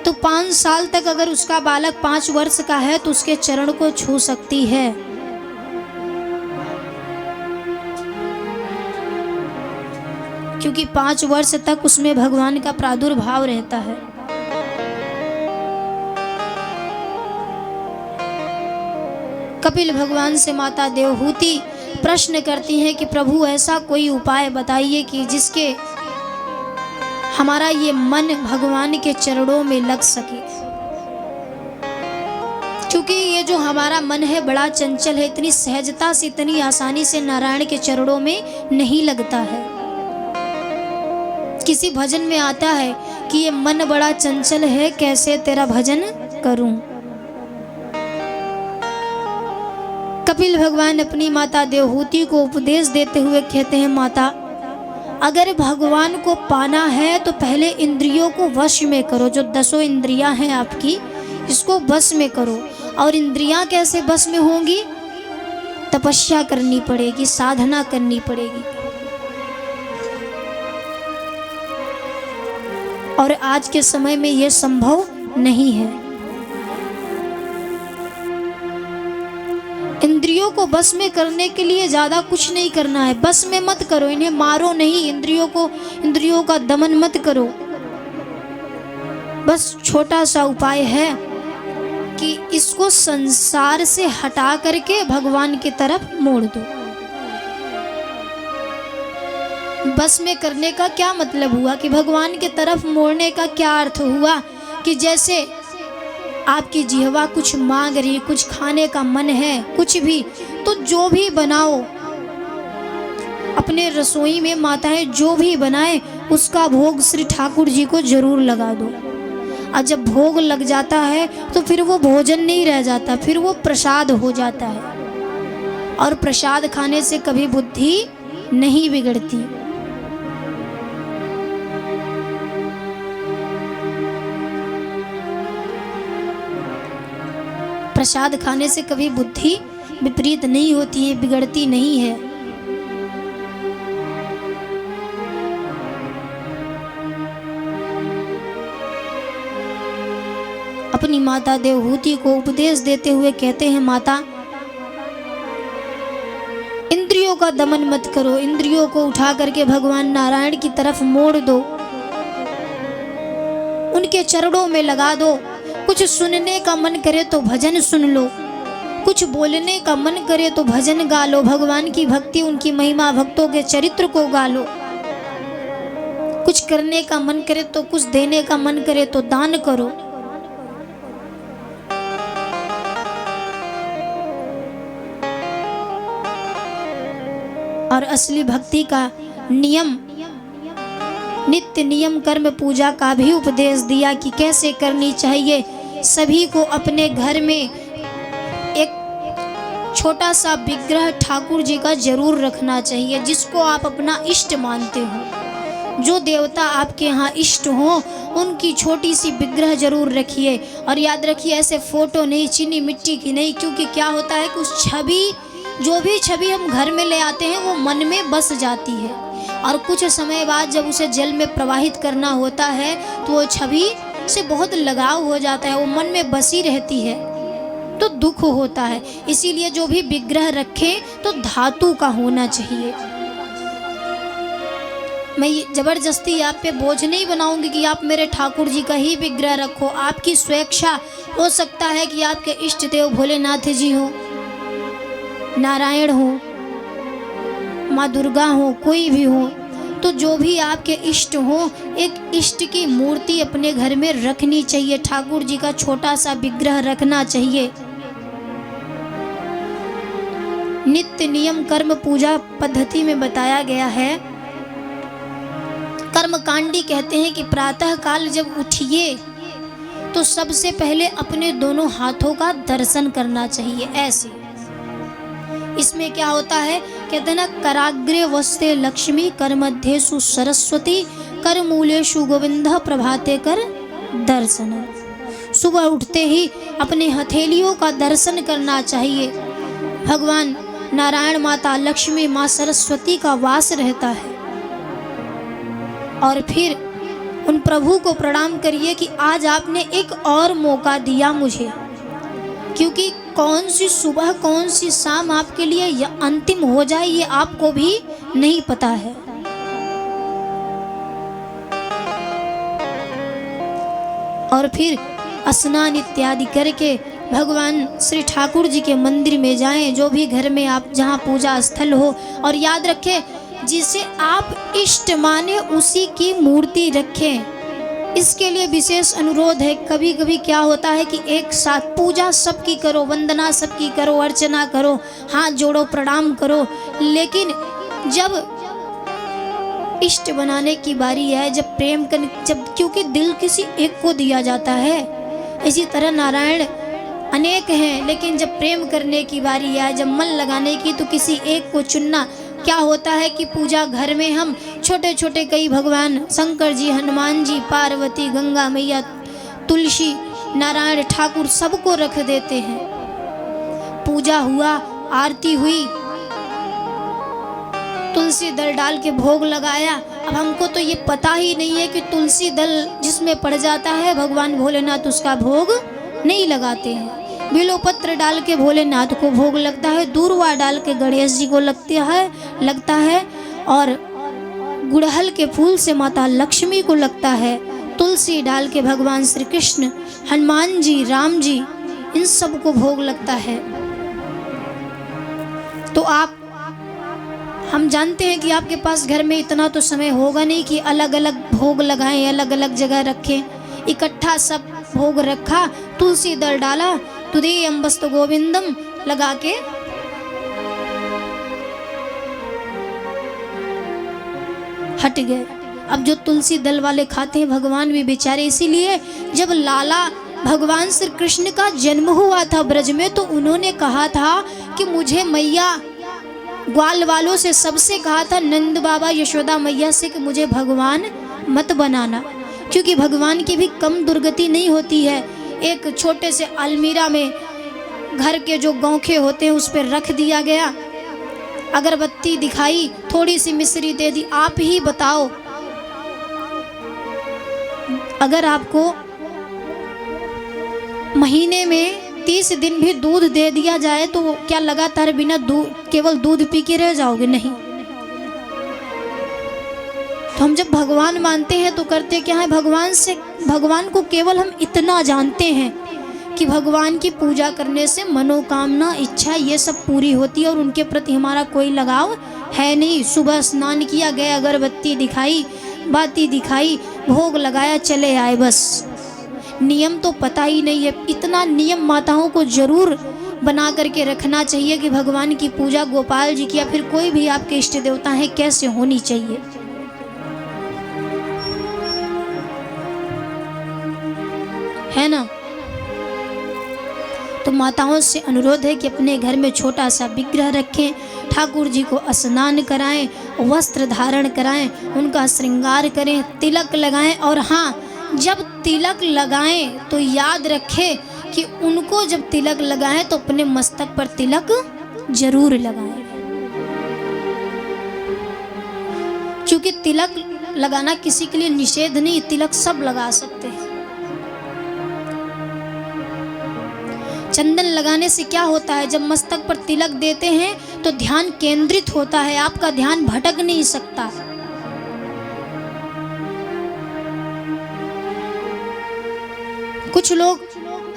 तो 5 साल तक, अगर उसका बालक 5 वर्ष का है तो उसके चरण को छू सकती है। क्योंकि 5 वर्ष तक उसमें भगवान का प्रादुर्भाव रहता है। कपिल भगवान से माता देवहूति प्रश्न करती हैं कि प्रभु ऐसा कोई उपाय बताइए कि जिसके हमारा ये मन भगवान के चरणों में लग सके। क्योंकि ये जो हमारा मन है बड़ा चंचल है, इतनी सहजता से, इतनी आसानी से नारायण के चरणों में नहीं लगता है। किसी भजन में आता है कि ये मन बड़ा चंचल है, कैसे तेरा भजन करूं। कपिल भगवान अपनी माता देवहूति को उपदेश देते हुए कहते हैं, माता अगर भगवान को पाना है तो पहले इंद्रियों को वश में करो। जो 10 इंद्रियां हैं आपकी, इसको वश में करो। और इंद्रियां कैसे वश में होंगी? तपस्या करनी पड़ेगी, साधना करनी पड़ेगी। और आज के समय में यह संभव नहीं है। इंद्रियों को बस में करने के लिए ज्यादा कुछ नहीं करना है। बस में मत करो, इन्हें मारो नहीं, इंद्रियों का दमन मत करो। बस छोटा सा उपाय है कि इसको संसार से हटा करके भगवान की तरफ मोड़ दो। बस में करने का क्या मतलब हुआ कि भगवान की तरफ मोड़ने का क्या अर्थ हुआ कि जैसे आपकी जिह्वा कुछ मांग रही, कुछ खाने का मन है, कुछ भी, तो जो भी बनाओ अपने रसोई में, माताएं जो भी बनाए उसका भोग श्री ठाकुर जी को जरूर लगा दो। और जब भोग लग जाता है तो फिर वो भोजन नहीं रह जाता, फिर वो प्रसाद हो जाता है। और प्रसाद खाने से कभी बुद्धि नहीं बिगड़ती। प्रसाद खाने से कभी बुद्धि विपरीत नहीं होती है, बिगड़ती नहीं है। अपनी माता देवहूति को उपदेश देते हुए कहते हैं, माता इंद्रियों का दमन मत करो, इंद्रियों को उठा करके भगवान नारायण की तरफ मोड़ दो, उनके चरणों में लगा दो। कुछ सुनने का मन करे तो भजन सुन लो, कुछ बोलने का मन करे तो भजन गा लो, भगवान की भक्ति, उनकी महिमा, भक्तों के चरित्र को गा लो। कुछ करने का मन करे तो, कुछ देने का मन करे तो दान करो। और असली भक्ति का नियम, नित्य नियम कर्म पूजा का भी उपदेश दिया कि कैसे करनी चाहिए। सभी को अपने घर में एक छोटा सा विग्रह ठाकुर जी का जरूर रखना चाहिए, जिसको आप अपना इष्ट मानते हो। जो देवता आपके यहाँ इष्ट हो उनकी छोटी सी विग्रह जरूर रखिए। और याद रखिए, ऐसे फोटो नहीं, चीनी मिट्टी की नहीं, क्योंकि क्या होता है कि उस छवि, जो भी छवि हम घर में ले आते हैं वो मन में बस जाती है, और कुछ समय बाद जब उसे जल में प्रवाहित करना होता है तो वो छवि से बहुत लगाव हो जाता है, वो मन में बसी रहती है, तो दुख होता है। इसीलिए जो भी विग्रह रखें तो धातु का होना चाहिए। मैं जबरदस्ती आप पे बोझ नहीं बनाऊंगी कि आप मेरे ठाकुर जी का ही विग्रह रखो। आपकी स्वेच्छा, हो सकता है कि आपके इष्ट देव भोलेनाथ जी हो, नारायण हो, माँ दुर्गा हो, कोई भी हो, तो जो भी आपके इष्ट हो, एक इष्ट की मूर्ति अपने घर में रखनी चाहिए, ठाकुर जी का छोटा सा विग्रह रखना चाहिए। नित्य नियम कर्म पूजा पद्धति में बताया गया है। कर्मकांडी कहते हैं कि प्रातः काल जब उठिए तो सबसे पहले अपने दोनों हाथों का दर्शन करना चाहिए, ऐसे। इसमें क्या होता है, कहते हैं ना, कराग्रे वस्ते लक्ष्मी, कर मध्येषु सरस्वती, कर मूलेषु गोविंद, प्रभाते कर दर्शन। सुबह उठते ही अपने हथेलियों का दर्शन करना चाहिए। भगवान नारायण, माता लक्ष्मी, माँ सरस्वती का वास रहता है। और फिर उन प्रभु को प्रणाम करिए कि आज आपने एक और मौका दिया मुझे, क्योंकि कौन सी सुबह कौन सी शाम आपके लिए अंतिम हो जाए ये आपको भी नहीं पता है। और फिर स्नान इत्यादि करके भगवान श्री ठाकुर जी के मंदिर में जाएं, जो भी घर में आप जहाँ पूजा स्थल हो। और याद रखें, जिसे आप इष्ट माने उसी की मूर्ति रखें। इसके लिए विशेष अनुरोध है। कभी कभी क्या होता है कि एक साथ पूजा सबकी करो, वंदना सबकी करो, अर्चना करो, हाथ जोड़ो, प्रणाम करो, लेकिन जब इष्ट बनाने की बारी है, जब प्रेम कर, जब, क्योंकि दिल किसी एक को दिया जाता है, इसी तरह नारायण अनेक हैं, लेकिन जब प्रेम करने की बारी है, जब मन लगाने की, तो किसी एक को चुनना। क्या होता है कि पूजा घर में हम छोटे छोटे कई भगवान, शंकर जी, हनुमान जी, पार्वती, गंगा मैया, तुलसी, नारायण ठाकुर, सबको रख देते हैं। पूजा हुआ, आरती हुई, तुलसी दल डाल के भोग लगाया। अब हमको तो ये पता ही नहीं है कि तुलसी दल जिसमें पड़ जाता है भगवान भोलेनाथ उसका भोग नहीं लगाते हैं। बिलोपत्र डाल के भोलेनाथ को भोग लगता है, दूर्वा डाल के गणेश जी को लगता है, और गुड़हल के फूल से माता लक्ष्मी को लगता है, तुलसी डाल के भगवान श्री कृष्ण, हनुमान जी, राम जी, इन सब को भोग लगता है। तो हम जानते हैं कि आपके पास घर में इतना तो समय होगा नहीं कि अलग अलग भोग लगाएं, अलग अलग जगह रखें। इकट्ठा सब भोग रखा, तुलसी दल डाला, तुदेयं वस्तु गोविंदम लगा के हट गए। अब जो तुलसी दल वाले खाते हैं भगवान भी बेचारे। इसीलिए जब लाला भगवान श्री कृष्ण का जन्म हुआ था ब्रज में, तो उन्होंने कहा था कि मुझे मैया, ग्वाल वालों से सबसे कहा था, नंद बाबा यशोदा मैया से, कि मुझे भगवान मत बनाना, क्योंकि भगवान की भी कम दुर्गति नहीं होती है। एक छोटे से अलमीरा में घर के जो गौखे होते हैं उस पर रख दिया गया, अगरबत्ती दिखाई, थोड़ी सी मिश्री दे दी। आप ही बताओ, अगर आपको महीने में 30 दिन भी दूध दे दिया जाए तो क्या लगातार बिना दूध, केवल दूध पी के रह जाओगे? नहीं। तो हम जब भगवान मानते हैं तो करते क्या है, भगवान को केवल हम इतना जानते हैं कि भगवान की पूजा करने से मनोकामना, इच्छा ये सब पूरी होती है और उनके प्रति हमारा कोई लगाव है नहीं। सुबह स्नान किया, गए अगरबत्ती दिखाई, बाती दिखाई, भोग लगाया, चले आए, बस। नियम तो पता ही नहीं है। इतना नियम माताओं को जरूर बना करके रखना चाहिए कि भगवान की पूजा, गोपाल जी की या फिर कोई भी आपके इष्ट देवता है, कैसे होनी चाहिए। है ना? तो माताओं से अनुरोध है कि अपने घर में छोटा सा विग्रह रखें, ठाकुर जी को स्नान कराएं, वस्त्र धारण कराएं, उनका श्रृंगार करें, तिलक लगाएं। और हाँ, जब तिलक लगाएं तो याद रखें कि उनको जब तिलक लगाएं तो अपने मस्तक पर तिलक जरूर लगाएं, क्योंकि तिलक लगाना किसी के लिए निषेध नहीं, तिलक सब लगा सकते हैं। चंदन लगाने से क्या होता है, जब मस्तक पर तिलक देते हैं तो ध्यान केंद्रित होता है, आपका ध्यान भटक नहीं सकता। कुछ लोग,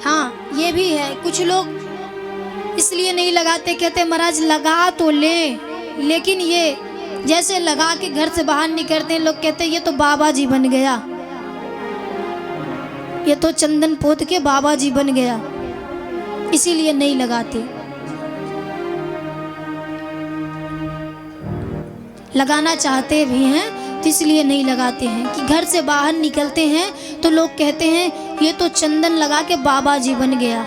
हाँ ये भी है, कुछ लोग इसलिए नहीं लगाते, कहते महाराज लगा तो ले, लेकिन ये जैसे लगा के घर से बाहर निकलते हैं, लोग कहते हैं ये तो बाबा जी बन गया, ये तो चंदन पोत के बाबा जी बन गया, इसीलिए नहीं लगाते। लगाना चाहते भी हैं तो इसलिए नहीं लगाते हैं कि घर से बाहर निकलते हैं तो लोग कहते हैं ये तो चंदन लगा के बाबा जी बन गया।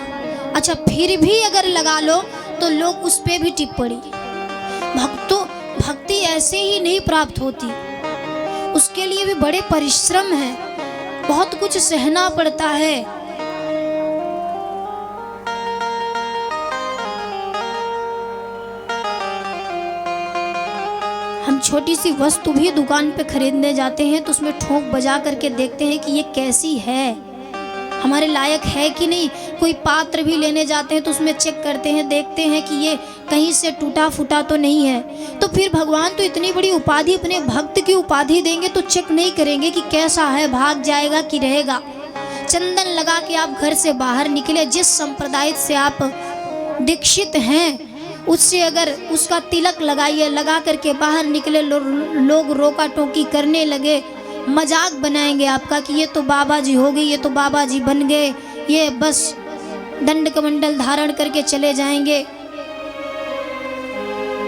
अच्छा, फिर भी अगर लगा लो तो लोग उस पे भी टिप्पणी। भक्ति ऐसे ही नहीं प्राप्त होती, उसके लिए भी बड़े परिश्रम है, बहुत कुछ सहना पड़ता है। हम छोटी सी वस्तु भी दुकान पे खरीदने जाते हैं तो उसमें ठोक बजा करके देखते हैं कि ये कैसी है, हमारे लायक है कि नहीं। कोई पात्र भी लेने जाते हैं तो उसमें चेक करते हैं, देखते हैं कि ये कहीं से टूटा फूटा तो नहीं है। तो फिर भगवान तो इतनी बड़ी उपाधि, अपने भक्त की उपाधि देंगे तो चेक नहीं करेंगे कि कैसा है, भाग जाएगा कि रहेगा। चंदन लगा के आप घर से बाहर निकले, जिस संप्रदाय से आप दीक्षित हैं उससे अगर उसका तिलक लगाइए, लगा करके बाहर निकले, लोग रोका टोकी करने लगे, मजाक बनाएंगे आपका कि ये तो बाबा जी हो गए, ये तो बाबा जी बन गए, ये बस दंड कमंडल धारण करके चले जाएंगे,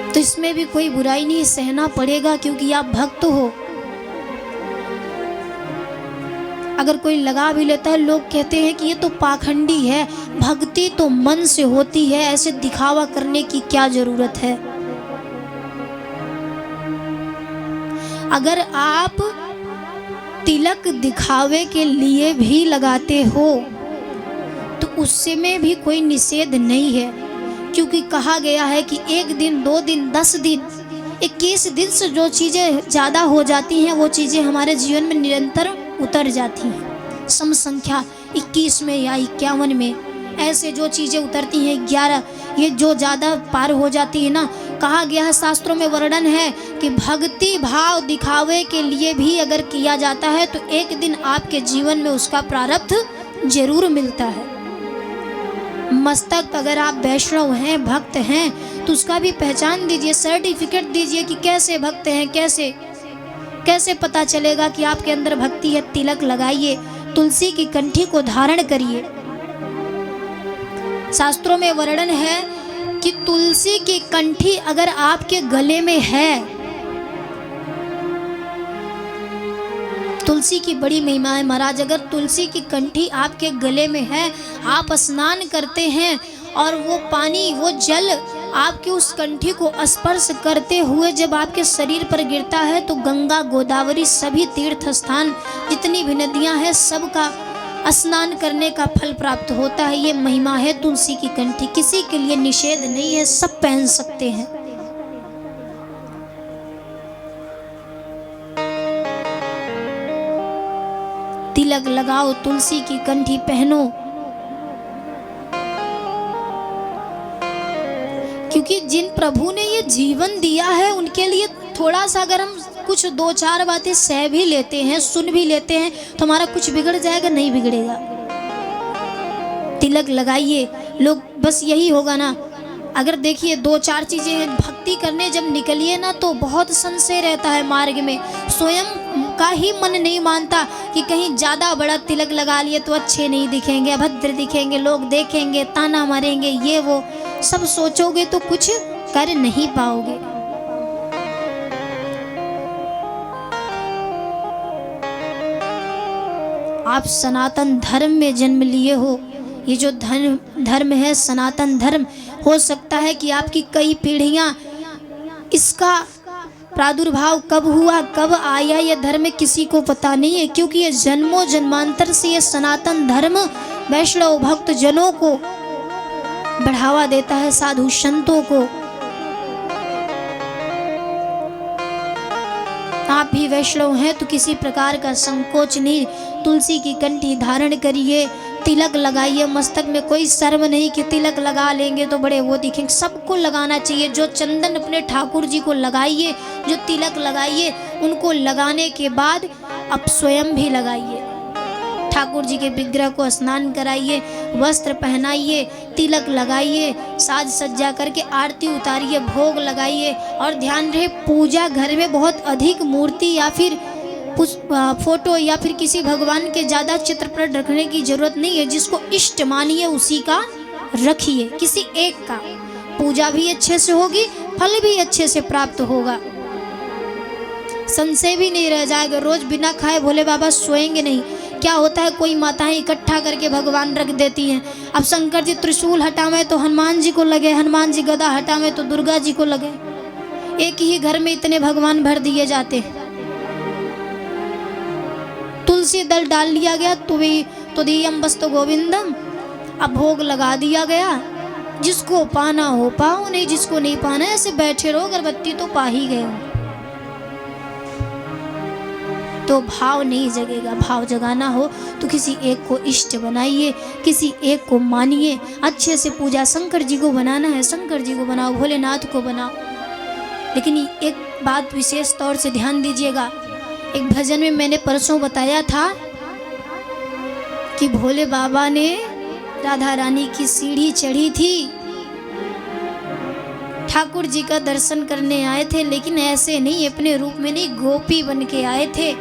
तो इसमें भी कोई बुराई नहीं, सहना पड़ेगा क्योंकि आप भक्त हो। अगर कोई लगा भी लेता है, लोग कहते हैं कि ये तो पाखंडी है, भक्ति तो मन से होती है, ऐसे दिखावा करने की क्या जरूरत है। अगर आप तिलक दिखावे के लिए भी लगाते हो तो उससे में भी कोई निषेध नहीं है, क्योंकि कहा गया है कि 1 दिन 2 दिन 10 दिन 21 दिन से जो चीज़ें ज़्यादा हो जाती हैं वो चीज़ें हमारे जीवन में निरंतर उतर जाती हैं। सम संख्या 21 में या 51 में ऐसे जो चीज़ें उतरती हैं 11, ये जो ज़्यादा पार हो जाती है ना, कहा गया है, शास्त्रों में वर्णन है कि भक्ति भाव दिखावे के लिए भी अगर किया जाता है तो एक दिन आपके जीवन में उसका प्रारब्ध जरूर मिलता है। मस्तक अगर आप वैष्णव हैं, भक्त हैं, तो उसका भी पहचान दीजिए, सर्टिफिकेट दीजिए कि कैसे भक्त हैं, कैसे पता चलेगा कि आपके अंदर भक्ति है। तिलक लगाइए, तुलसी की कंठी को धारण करिए। शास्त्रों में वर्णन है कि तुलसी की कंठी अगर आपके गले में है, तुलसी की बड़ी महिमा है महाराज। अगर तुलसी की कंठी आपके गले में है, आप स्नान करते हैं और वो पानी, वो जल आपके उस कंठी को स्पर्श करते हुए जब आपके शरीर पर गिरता है तो गंगा गोदावरी सभी तीर्थ स्थान जितनी भी नदियां हैं सबका स्नान करने का फल प्राप्त होता है। ये महिमा है तुलसी की कंठी, किसी के लिए निषेध नहीं है, सब पहन सकते हैं। तिलक लगाओ, तुलसी की कंठी पहनो, क्योंकि जिन प्रभु ने ये जीवन दिया है उनके लिए थोड़ा सा अगर हम कुछ दो चार बातें सह भी लेते हैं, सुन भी लेते हैं, तो हमारा कुछ बिगड़ जाएगा? नहीं बिगड़ेगा। तिलक लगाइए, लोग बस यही होगा ना। अगर देखिए दो चार चीजें भक्ति करने जब निकलिए ना तो बहुत संशय रहता है मार्ग में, स्वयं का ही मन नहीं मानता कि कहीं ज्यादा बड़ा तिलक लगा लिए तो अच्छे नहीं दिखेंगे, अभद्र दिखेंगे, लोग देखेंगे, ताना मारेंगे, ये वो सब सोचोगे तो कुछ कर नहीं पाओगे। आप सनातन धर्म में जन्म लिए हो, ये जो धर्म है सनातन धर्म, हो सकता है कि आपकी कई पीढ़ियां, इसका प्रादुर्भाव कब हुआ कब आया ये धर्म किसी को पता नहीं है, क्योंकि ये जन्मों जन्मांतर से ये सनातन धर्म वैष्णव भक्त जनों को बढ़ावा देता है, साधु संतों को। आप भी वैष्णव हैं तो किसी प्रकार का संकोच नहीं, तुलसी की कंठी धारण करिए, तिलक लगाइए, मस्तक में कोई शर्म नहीं कि तिलक लगा लेंगे तो बड़े वो दिखेंगे, सबको लगाना चाहिए। जो चंदन अपने ठाकुर जी को लगाइए, जो तिलक लगाइए, उनको लगाने के बाद आप स्वयं भी लगाइए। ठाकुर जी के विग्रह को स्नान कराइए, वस्त्र पहनाइए, तिलक लगाइए, साज सज्जा करके आरती उतारिए, भोग लगाइए। और ध्यान रहे पूजा घर में बहुत अधिक मूर्ति या फिर फोटो या फिर किसी भगवान के ज़्यादा चित्रपट रखने की जरूरत नहीं है। जिसको इष्ट मानिए उसी का रखिए, किसी एक का। पूजा भी अच्छे से होगी, फल भी अच्छे से प्राप्त होगा, संशय भी नहीं रह जाएगा। रोज बिना खाए भोले बाबा सोएंगे नहीं। क्या होता है, कोई माताएं इकट्ठा करके भगवान रख देती हैं। अब शंकर जी त्रिशूल हटावे तो हनुमान जी को लगे, हनुमान जी गदा हटावे तो दुर्गा जी को लगे। एक ही घर में इतने भगवान भर दिए जाते हैं। तुलसी दल डाल लिया गया तो दियम बस्तो गोविंदम, अब भोग लगा दिया गया। जिसको पाना हो पाओ, नहीं जिसको नहीं पाना ऐसे बैठे रहो, अगरबत्ती तो पा ही गए हो। तो भाव नहीं जगेगा। भाव जगाना हो तो किसी एक को इष्ट बनाइए, किसी एक को मानिए, अच्छे से पूजा। शंकर जी को बनाना है शंकर जी को बनाओ, भोलेनाथ को बनाओ। लेकिन एक बात विशेष तौर से ध्यान दीजिएगा, एक भजन में मैंने परसों बताया था कि भोले बाबा ने राधा रानी की सीढ़ी चढ़ी थी, ठाकुर जी का दर्शन करने आए थे, लेकिन ऐसे नहीं, अपने रूप में नहीं, गोपी बन के आए थे।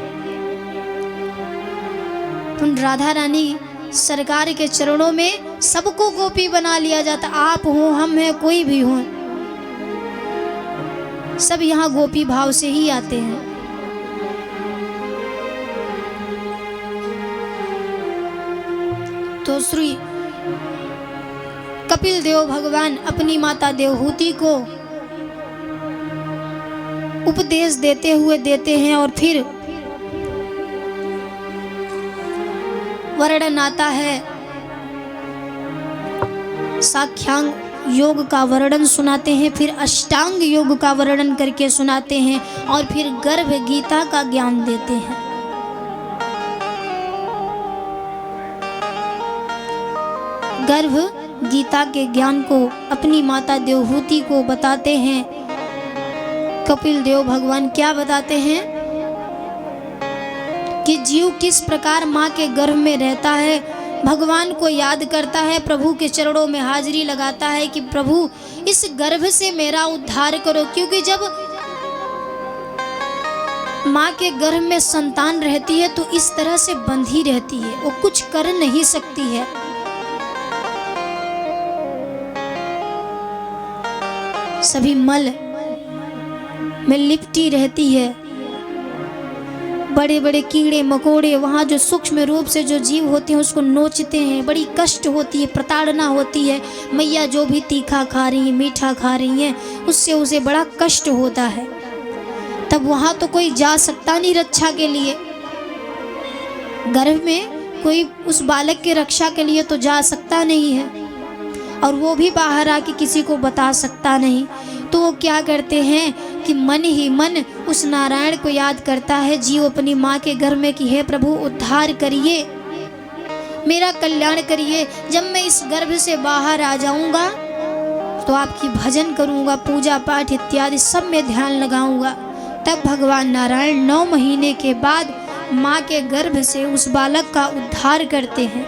राधा रानी सरकार के चरणों में सबको गोपी बना लिया जाता। आप हो, हम हैं, कोई भी हो, सब यहाँ गोपी भाव से ही आते हैं। तो श्री कपिल देव भगवान अपनी माता देवहूति को उपदेश देते हुए देते हैं, और फिर वर्णन आता है, साख्यांग योग का वर्णन सुनाते हैं, फिर अष्टांग योग का वर्णन करके सुनाते हैं, और फिर गर्भ गीता का ज्ञान देते हैं। गर्भ गीता के ज्ञान को अपनी माता देवहूति को बताते हैं। कपिल देव भगवान क्या बताते हैं कि जीव किस प्रकार माँ के गर्भ में रहता है, भगवान को याद करता है, प्रभु के चरणों में हाजिरी लगाता है कि प्रभु इस गर्भ से मेरा उद्धार करो। क्योंकि जब माँ के गर्भ में संतान रहती है तो इस तरह से बंधी रहती है, वो कुछ कर नहीं सकती है। सभी मल में लिपटी रहती है, बड़े बड़े कीड़े मकोड़े वहाँ जो सूक्ष्म रूप से जो जीव होते हैं उसको नोचते हैं, बड़ी कष्ट होती है, प्रताड़ना होती है। मैया जो भी तीखा खा रही है, मीठा खा रही हैं, उससे उसे बड़ा कष्ट होता है। तब वहाँ तो कोई जा सकता नहीं रक्षा के लिए। गर्भ में कोई उस बालक की रक्षा के लिए तो जा सकता नहीं है, और वो भी बाहर आके किसी को बता सकता नहीं। तो वो क्या करते हैं कि मन ही मन उस नारायण को याद करता है जीव अपनी माँ के घर में कि हे प्रभु उद्धार करिए, मेरा कल्याण करिए। जब मैं इस गर्भ से बाहर आ जाऊंगा तो आपकी भजन करूंगा, पूजा पाठ इत्यादि सब में ध्यान लगाऊंगा। तब भगवान नारायण 9 महीने के बाद माँ के गर्भ से उस बालक का उद्धार करते हैं।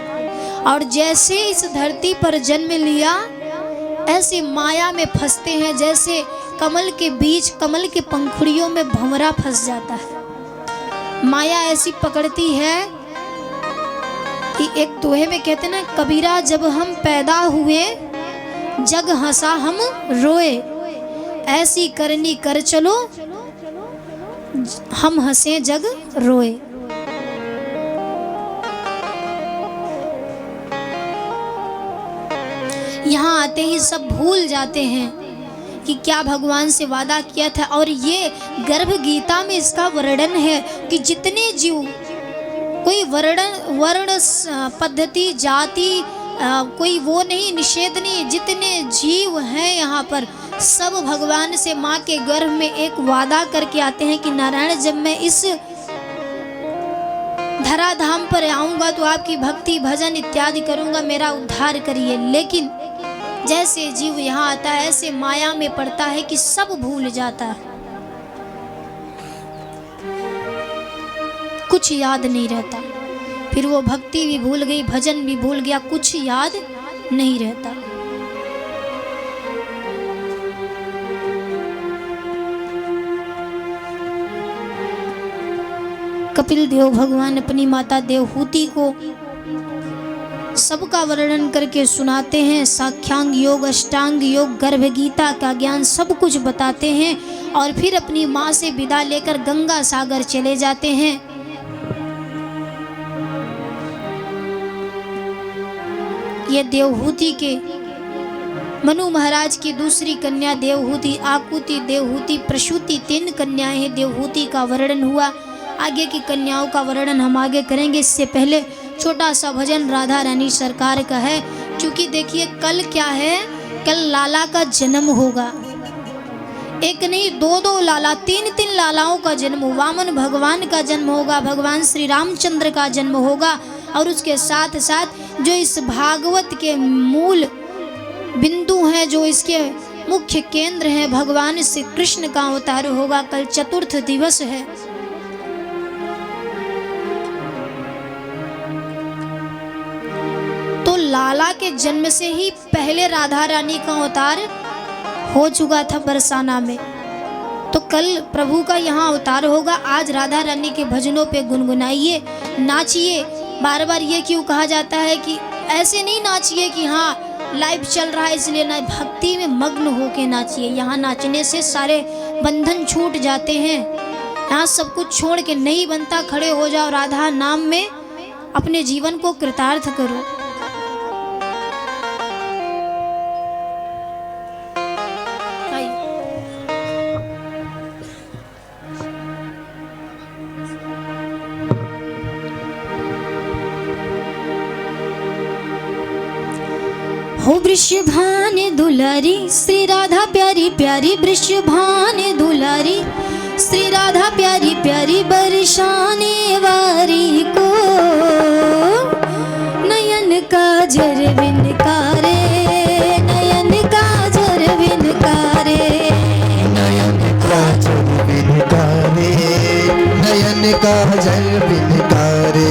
और जैसे इस धरती पर जन्म लिया, ऐसे माया में फंसते हैं, जैसे कमल के बीज, कमल के पंखुड़ियों में भंवरा फंस जाता है। माया ऐसी पकड़ती है कि एक दोहे में कहते ना, कबीरा जब हम पैदा हुए जग हंसा हम रोए, ऐसी करनी कर चलो हम हंसे जग रोए। यहाँ आते ही सब भूल जाते हैं कि क्या भगवान से वादा किया था। और ये गर्भ गीता में इसका वर्णन है कि जितने जीव, कोई वर्ण पद्धति जाति कोई वो नहीं, निषेध नहीं, जितने जीव हैं यहाँ पर सब भगवान से माँ के गर्भ में एक वादा करके आते हैं कि नारायण जब मैं इस धराधाम पर आऊँगा तो आपकी भक्ति भजन इत्यादि करूँगा, मेरा उद्धार करिए। लेकिन जैसे जीव यहाँ आता है ऐसे माया में पड़ता है कि सब भूल जाता है, कुछ याद नहीं रहता। फिर वो भक्ति भी भूल गई, भजन भी भूल गया, कुछ याद नहीं रहता। कपिल देव भगवान अपनी माता देवहूति को सबका वर्णन करके सुनाते हैं। साख्यांग योग, अष्टांग योग, गर्भ गीता का ज्ञान सब कुछ बताते हैं और फिर अपनी माँ से विदा लेकर गंगा सागर चले जाते हैं। ये देवहूति के मनु महाराज की दूसरी कन्या देवहूति, आकुति, देवहूति, प्रसूति, 3 कन्याएं देवहूति का वर्णन हुआ। आगे की कन्याओं का वर्णन हम आगे करेंगे। इससे पहले छोटा सा भजन राधा रानी सरकार का है, क्योंकि देखिए कल क्या है, कल लाला का जन्म होगा। एक नहीं 2 लाला, 3 लालाओं का जन्म, वामन भगवान का जन्म होगा, भगवान श्री रामचंद्र का जन्म होगा। और उसके साथ साथ जो इस भागवत के मूल बिंदु हैं, जो इसके मुख्य केंद्र हैं, भगवान श्री कृष्ण का अवतार होगा। कल चतुर्थ दिवस है। तो लाला के जन्म से ही पहले राधा रानी का अवतार हो चुका था बरसाना में। तो कल प्रभु का यहाँ अवतार होगा। आज राधा रानी के भजनों पे गुनगुनाइए, नाचिए। बार बार ये क्यों कहा जाता है कि ऐसे नहीं नाचिए कि हाँ लाइव चल रहा है इसलिए ना, भक्ति में मग्न होके नाचिए। यहाँ नाचने से सारे बंधन छूट जाते हैं। यहाँ सब कुछ छोड़ के नहीं बनता, खड़े हो जाओ, राधा नाम में अपने जीवन को कृतार्थ करो। हो वृषभान दुलारी श्री राधा प्यारी प्यारी, वृषभान दुलारी श्री राधा प्यारी प्यारी, बरसाने वारी को नयन का जरविन कारे, नयन का जरविन कारे, नयन का जरविन कारे, नयन का जरविन कारे।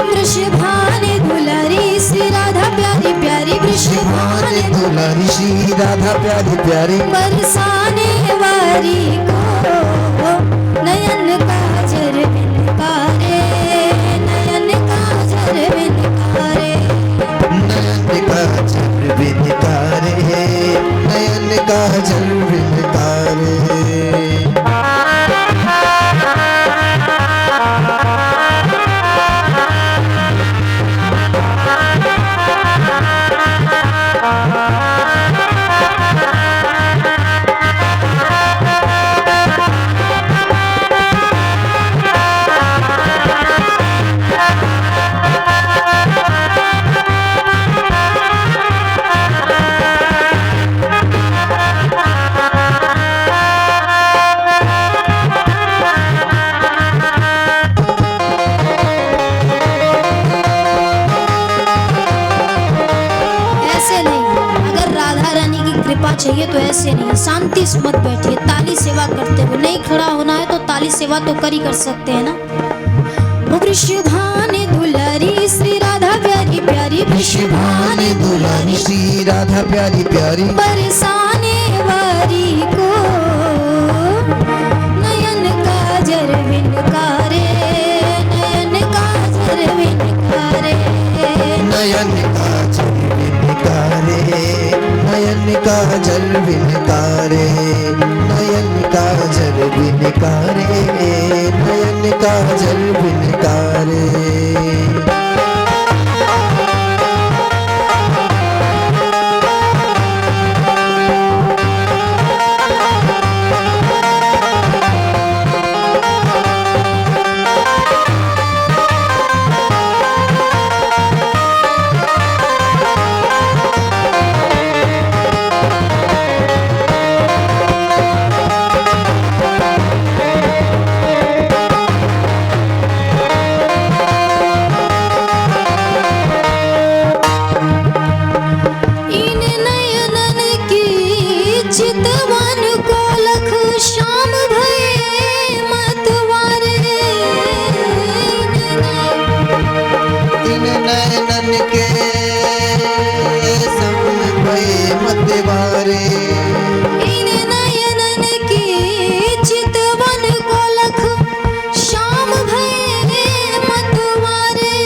वृषभान दुलारी श्री राधा प्यारी प्यारी, वृषभान दुलारी श्री राधा प्यारी प्यारी, बरसाने वारी को नयन का जरविन कारे, नयन का जरविन कारे, नयन का जरविन कारे, नयन का जरविन कारे। से नहीं, शांति से मत बैठिए। ताली सेवा करते हुए, नहीं खड़ा होना है तो ताली सेवा तो कर सकते हैं ना। वृषभाने दुलारी श्री राधा प्यारी प्यारी, वृषभाने दुलारी श्री राधा प्यारी प्यारी, बरसाने वारी को नयन काजर विनकारे, नयन काजर विनकारे, नयन काजल विनकारे, नयन काजल विनकारे, नयन काजल विनकारे, नयन काजल विनकारे। इन नयनन की चितवन को लख श्याम भये मतवारे, इन नयनन के संग भये मतवारे, इन नयनन की चितवन को लख श्याम भये मतवारे,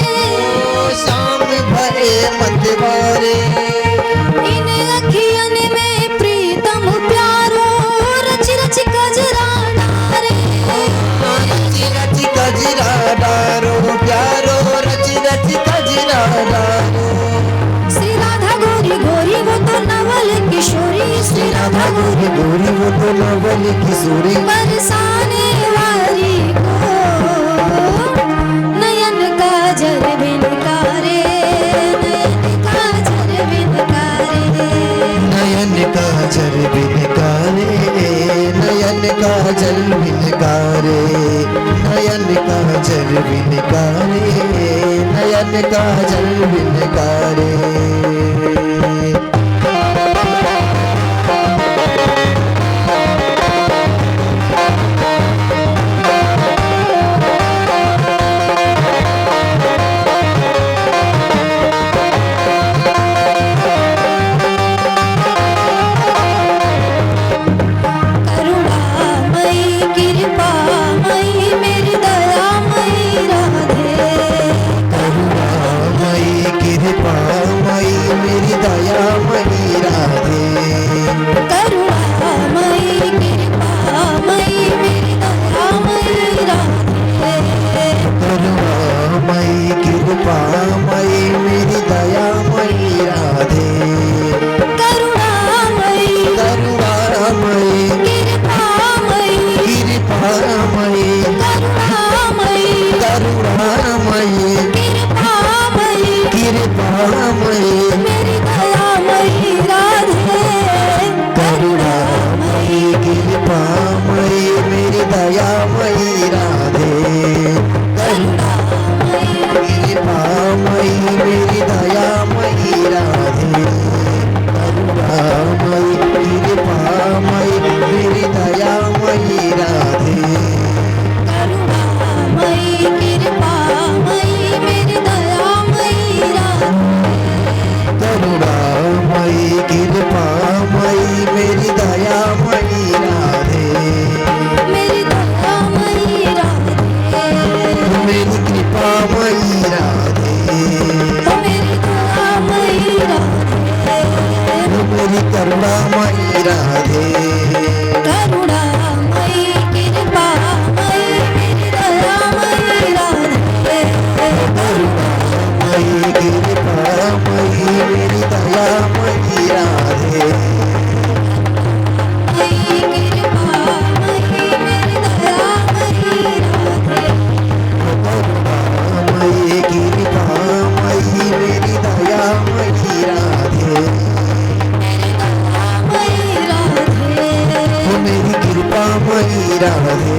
शाम भये मतवारे। इन अखियन में प्रीतम प्यारो रच रच गजरा डारे, रच रच गजरा डारो प्यारो, रच रच गजरा डारो। श्री राधा गोरी गोरी वो तो नवल किशोरी, श्री राधा गोरी गोरी वो तो नवल किशोरी, बरसाने वारी को नयन काजल बिनकारे, नयन काजल बिनकारे, नयन काजल बिनकारे, नयन काजल बिनकारे, नयन काजल बिनकारे, नयन काजल बिनकारे। करुणामयी कृपामयी मेरी दयामयी राधे, करुणामयी कृपामयी मेरी दयामयी राधे, करुणामयी कृपामयी मेरी दयामयी राधे, करुणामयी कृपामयी मेरी दयामयी राधे, करुणामयी करुणामयी कृपामयी, कृपामयी, करुणामयी करुणामयी, कृपामयी कृपामयी, मेरी दयामयी राधे, करुणामयी कृपामयी मेरी दयामयी राधे, करुणामयी कृपामयी मेरी दयामयी राधे, करुणामयी कृपामयी मेरी दयामयी राधे, करुणामयी कृपामयी मेरी दयामयी राधे, करुणामयी कृपामयी मेरी दयामयी राधे, मेरी दयामयी राधे, मेरी कृपामयी राधे, ओ मेरी दयामयी राधे, मेरी करुणामयी राधे, करुणामयी कृपामयी मेरी दयामयी राधे, करुणामयी कृपामयी मेरी दयामयी राधे, मयी कृपामयी मेरी दयामयी राधे, करुणामयी कृपामयी मेरी दयामयी राधे, मेरी दयामयी राधे, मेरी कृपामयी राधे,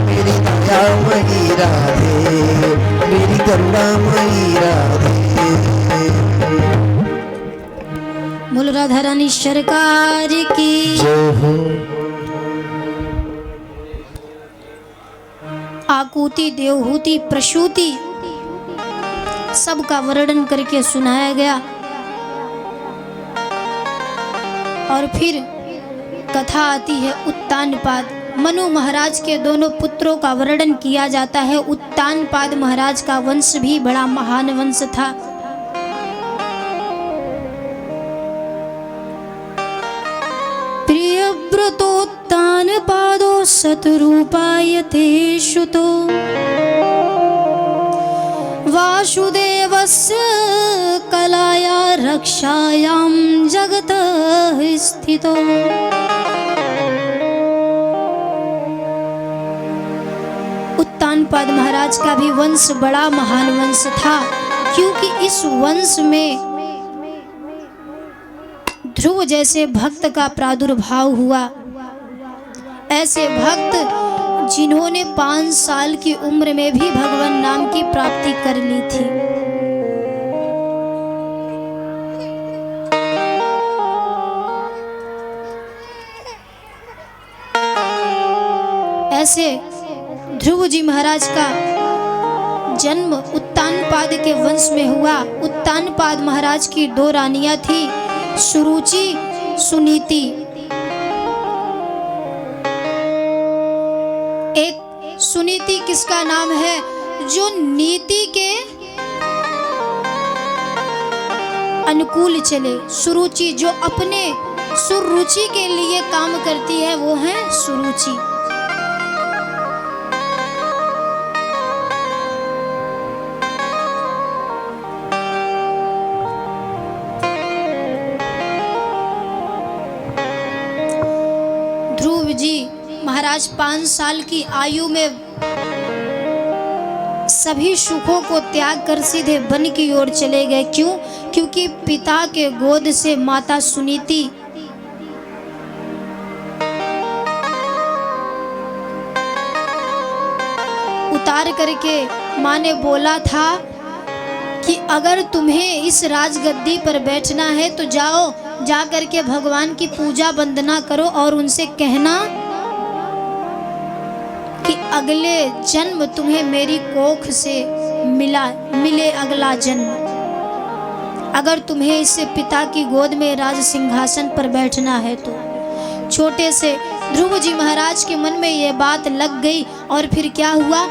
मेरी दयामयी राधे, मेरी करुणामयी राधे। बोल राधा रानी सरकार की। जय हो। आकुति, देवहूति, प्रसूति सबका वर्णन करके सुनाया गया। और फिर कथा आती है उत्तानपाद। मनु महाराज के दोनों पुत्रों का वर्णन किया जाता है। उत्तानपाद महाराज का वंश भी बड़ा महान वंश था। प्रियव्रतोत्तानपादो शतरूपायते श्रुतो वासुदेवस्य कलाया रक्षायां जगतः स्थितो। उत्तानपाद महाराज का भी वंश बड़ा महान वंश था, क्योंकि इस वंश में ध्रुव जैसे भक्त का प्रादुर्भाव हुआ। ऐसे भक्त जिन्होंने 5 साल की उम्र में भी भगवान नाम की प्राप्ति कर ली थी। ऐसे ध्रुव जी महाराज का जन्म उत्तानपाद के वंश में हुआ। उत्तानपाद महाराज की 2 रानियां थी, सुरुचि, सुनीति। एक सुनीति किसका नाम है? जो नीति के अनुकूल चले। सुरुचि जो अपने सुरुचि के लिए काम करती है, वो है सुरुचि। ध्रुव जी महाराज 5 साल की आयु में सभी सुखों को त्याग कर सीधे वन की ओर चले गए। क्यों? क्योंकि पिता के गोद से माता सुनीति उतार करके माँ ने बोला था कि अगर तुम्हें इस राजगद्दी पर बैठना है तो जाओ, जा करके भगवान की पूजा वंदना करो और उनसे कहना कि अगले जन्म तुम्हें मेरी कोख से मिले अगला जन्म। अगर तुम्हें इससे पिता की गोद में राज सिंहासन पर बैठना है तो। छोटे से ध्रुव जी महाराज के मन में ये बात लग गई और फिर क्या हुआ?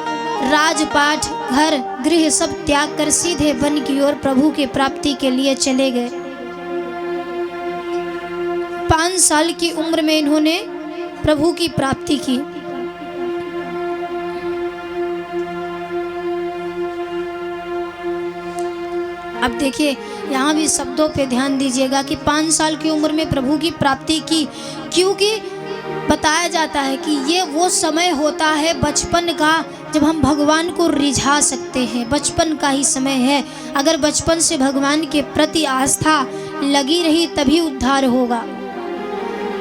राजपाट, घर, गृह सब त्याग कर सीधे वन की ओर प्रभु की प्राप्ति के लिए चले गए। 5 साल की उम्र में इन्होंने प्रभु की प्राप्ति की। अब देखिए यहाँ भी शब्दों पे ध्यान दीजिएगा कि 5 साल की उम्र में प्रभु की प्राप्ति की, क्योंकि बताया जाता है कि ये वो समय होता है बचपन का जब हम भगवान को रिझा सकते हैं। बचपन का ही समय है। अगर बचपन से भगवान के प्रति आस्था लगी रही तभी उद्धार होगा।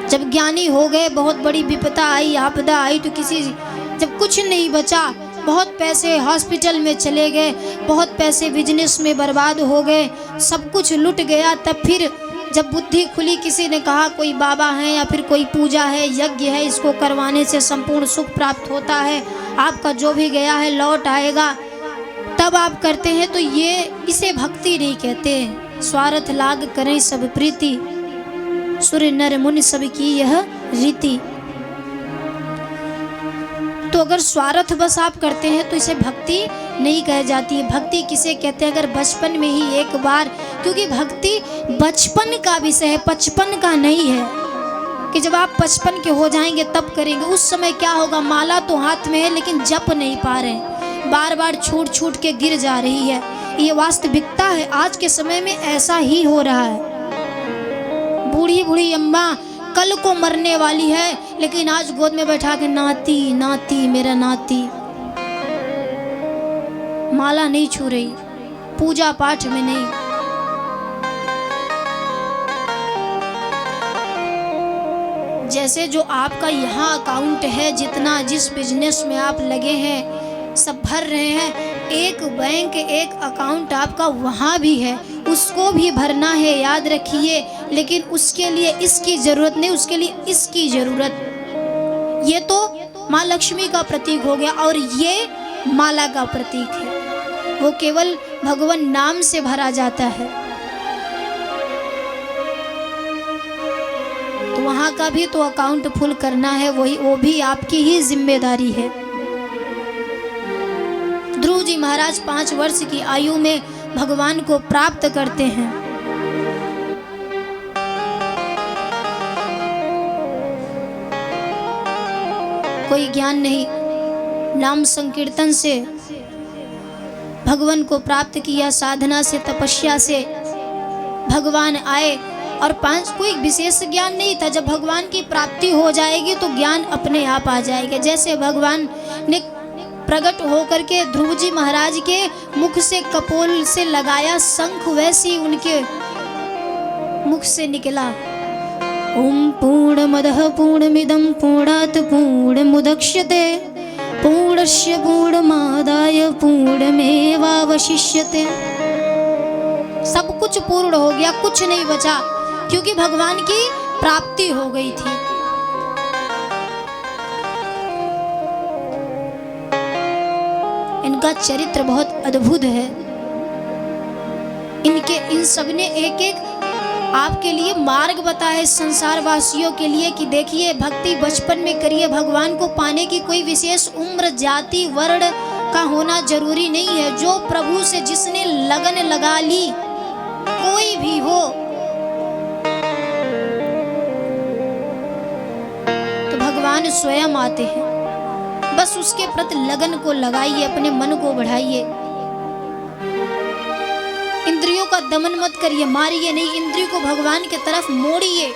जब ज्ञानी हो गए, बहुत बड़ी विपदा आई, आपदा आई, तो जब कुछ नहीं बचा, बहुत पैसे हॉस्पिटल में चले गए, बहुत पैसे बिजनेस में बर्बाद हो गए, सब कुछ लुट गया, तब फिर जब बुद्धि खुली, किसी ने कहा कोई बाबा है या फिर कोई पूजा है, यज्ञ है, इसको करवाने से संपूर्ण सुख प्राप्त होता है, आपका जो भी गया है लौट आएगा, तब आप करते हैं, तो इसे भक्ति नहीं कहते। स्वार्थ लाग करें सब प्रीति, सुर नर मुनि सब की यह रीति। तो अगर स्वार्थ बस आप करते हैं तो इसे भक्ति नहीं कह जाती है। भक्ति किसे कहते हैं? अगर बचपन में ही एक बार, क्योंकि भक्ति बचपन का विषय है, बचपन का नहीं है कि जब आप 55 के हो जाएंगे तब करेंगे। उस समय क्या होगा? माला तो हाथ में है लेकिन जप नहीं पा रहे, बार बार छूट के गिर जा रही है। ये वास्तविकता है। आज के समय में ऐसा ही हो रहा है। बूढ़ी अम्मा कल को मरने वाली है, लेकिन आज गोद में बैठा के नाती नाती मेरा नाती, माला नहीं छू रही, पूजा पाठ में नहीं। जैसे जो आपका यहाँ अकाउंट है, जितना जिस बिजनेस में आप लगे हैं, सब भर रहे हैं। एक बैंक, एक अकाउंट आपका वहाँ भी है, उसको भी भरना है, याद रखिए। लेकिन उसके लिए इसकी ज़रूरत नहीं, उसके लिए इसकी ज़रूरत। ये तो माँ लक्ष्मी का प्रतीक हो गया और ये माला का प्रतीक है। वो केवल भगवान नाम से भरा जाता है। तो वहाँ का भी तो अकाउंट फुल करना है, वो भी आपकी ही जिम्मेदारी है। ध्रुव जी महाराज 5 वर्ष की आयु में भगवान को प्राप्त करते हैं। कोई ज्ञान नहीं, नाम संकीर्तन से भगवान को प्राप्त किया, साधना से, तपस्या से भगवान आए। और 5 कोई विशेष ज्ञान नहीं था। जब भगवान की प्राप्ति हो जाएगी तो ज्ञान अपने आप आ जाएगा। जैसे भगवान ने प्रकट होकर के ध्रुव जी महाराज के मुख से कपोल से लगाया शंख, वैसी उनके मुख से निकला ओम पूर्णमदः पूर्णमिदं पूर्णात् पूर्णमुदच्यते पूर्णस्य पूर्णमादाय पूर्णमेवावशिष्यते। सब कुछ पूर्ण हो गया, कुछ नहीं बचा, क्योंकि भगवान की प्राप्ति हो गई थी। इनका चरित्र बहुत अद्भुत है। इन सब ने एक एक आपके लिए मार्ग बताया संसार वासियों के लिए कि देखिए, भक्ति बचपन में करिए। भगवान को पाने की कोई विशेष उम्र, जाति, वर्ण का होना जरूरी नहीं है। जो प्रभु से जिसने लगन लगा ली, कोई भी हो, तो भगवान स्वयं आते हैं। बस उसके प्रति लगन को लगाइए, अपने मन को बढ़ाइए। इंद्रियों का दमन मत करिए, मारिए नहीं, इंद्रियों को भगवान की तरफ मोड़िए,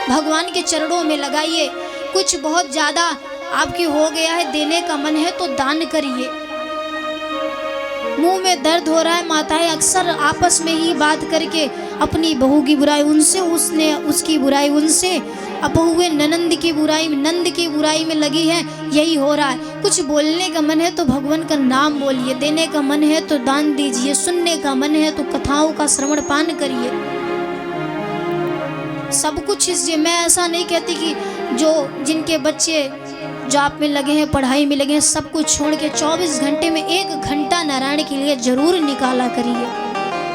भगवान के चरणों में लगाइए। कुछ बहुत ज्यादा आपकी हो गया है, देने का मन है तो दान करिए। मुंह में दर्द हो रहा है, माताएं अक्सर आपस में ही बात करके अपनी बहू की बुराई उनसे, उसने उसकी बुराई उनसे, अब बहुएं ननंद की बुराई में, नंद की बुराई में लगी है। यही हो रहा है। कुछ बोलने का मन है तो भगवान का नाम बोलिए, देने का मन है तो दान दीजिए, सुनने का मन है तो कथाओं का श्रवण पान करिए। सब कुछ इसलिए, मैं ऐसा नहीं कहती कि जिनके बच्चे जॉब में लगे हैं, पढ़ाई में लगे हैं, सब कुछ छोड़ के 24 घंटे में 1 घंटा नारायण के लिए जरूर निकाला करिए।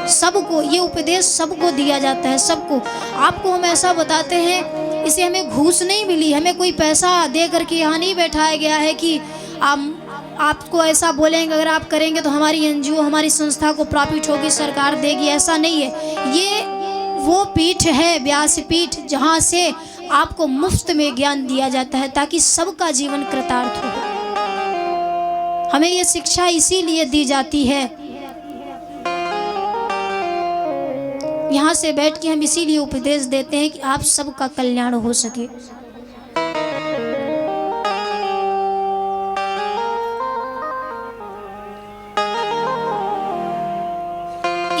सबको ये उपदेश सबको दिया जाता है, सबको। आपको हम ऐसा बताते हैं, इसे हमें घूस नहीं मिली, हमें कोई पैसा दे करके यहाँ नहीं बैठाया गया है कि आपको ऐसा बोलेंगे अगर आप करेंगे तो हमारी एनजीओ, हमारी संस्था को प्रॉफिट होगी, सरकार देगी, ऐसा नहीं है। ये वो पीठ है, व्यासपीठ, जहाँ से आपको मुफ्त में ज्ञान दिया जाता है ताकि सबका जीवन कृतार्थ हो। हमें ये शिक्षा इसीलिए दी जाती है, यहाँ से बैठ के हम इसीलिए उपदेश देते हैं कि आप सबका कल्याण हो सके।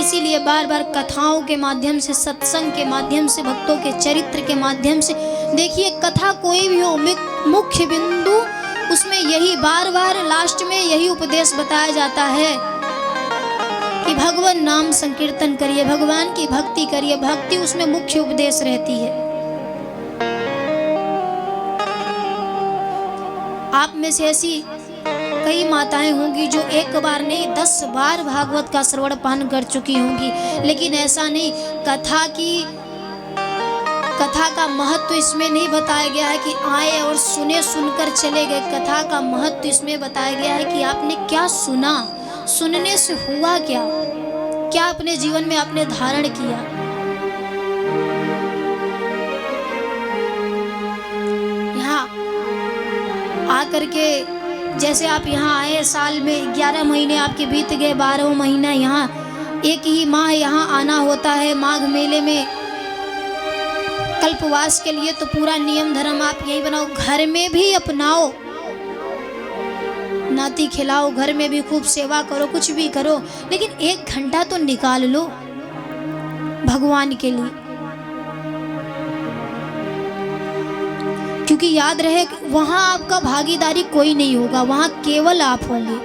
इसीलिए बार बार कथाओं के माध्यम से, सत्संग के माध्यम से, भक्तों के चरित्र के माध्यम से, देखिए कथा कोई भी हो, मुख्य बिंदु उसमें यही बार बार लास्ट में यही उपदेश बताया जाता है कि भगवान नाम संकीर्तन करिए, भगवान की भक्ति करिए। भक्ति उसमें मुख्य उपदेश रहती है। आप में से ऐसी कई माताएं होंगी जो एक बार नहीं 10 बार भागवत का श्रवण पान कर चुकी होंगी, लेकिन ऐसा नहीं। कथा का महत्व इसमें नहीं बताया गया है कि आए और सुने, सुनकर चले गए। कथा का महत्व इसमें बताया गया है कि आपने क्या सुना, सुनने से हुआ क्या, क्या अपने जीवन में आपने धारण किया। यहाँ आकर के जैसे आप यहाँ आए, साल में 11 महीने आपके बीत गए, 12वां महीना यहाँ, एक ही माह यहाँ आना होता है माघ मेले में कल्पवास के लिए। तो पूरा नियम धर्म आप यही बनाओ, घर में भी अपनाओ, नाती खिलाओ, घर में भी खूब सेवा करो, कुछ भी करो, लेकिन 1 घंटा तो निकाल लो भगवान के लिए। क्योंकि याद रहे वहां आपका भागीदारी कोई नहीं होगा, वहां केवल आप होंगे।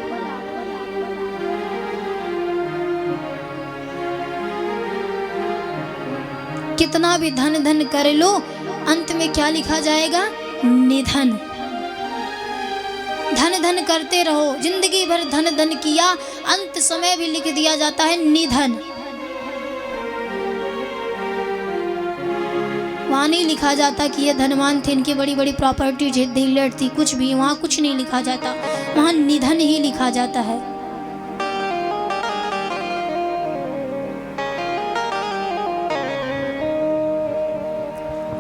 कितना भी धन धन कर लो, अंत में क्या लिखा जाएगा? निधन। धन धन करते रहो, जिंदगी भर धन धन किया, अंत समय भी लिख दिया जाता है निधन। वहां नहीं लिखा जाता कि ये धनवान थे, इनकी बड़ी बड़ी प्रॉपर्टी थी, दिल्लट थी, कुछ भी वहां कुछ नहीं लिखा जाता, वहां निधन ही लिखा जाता है।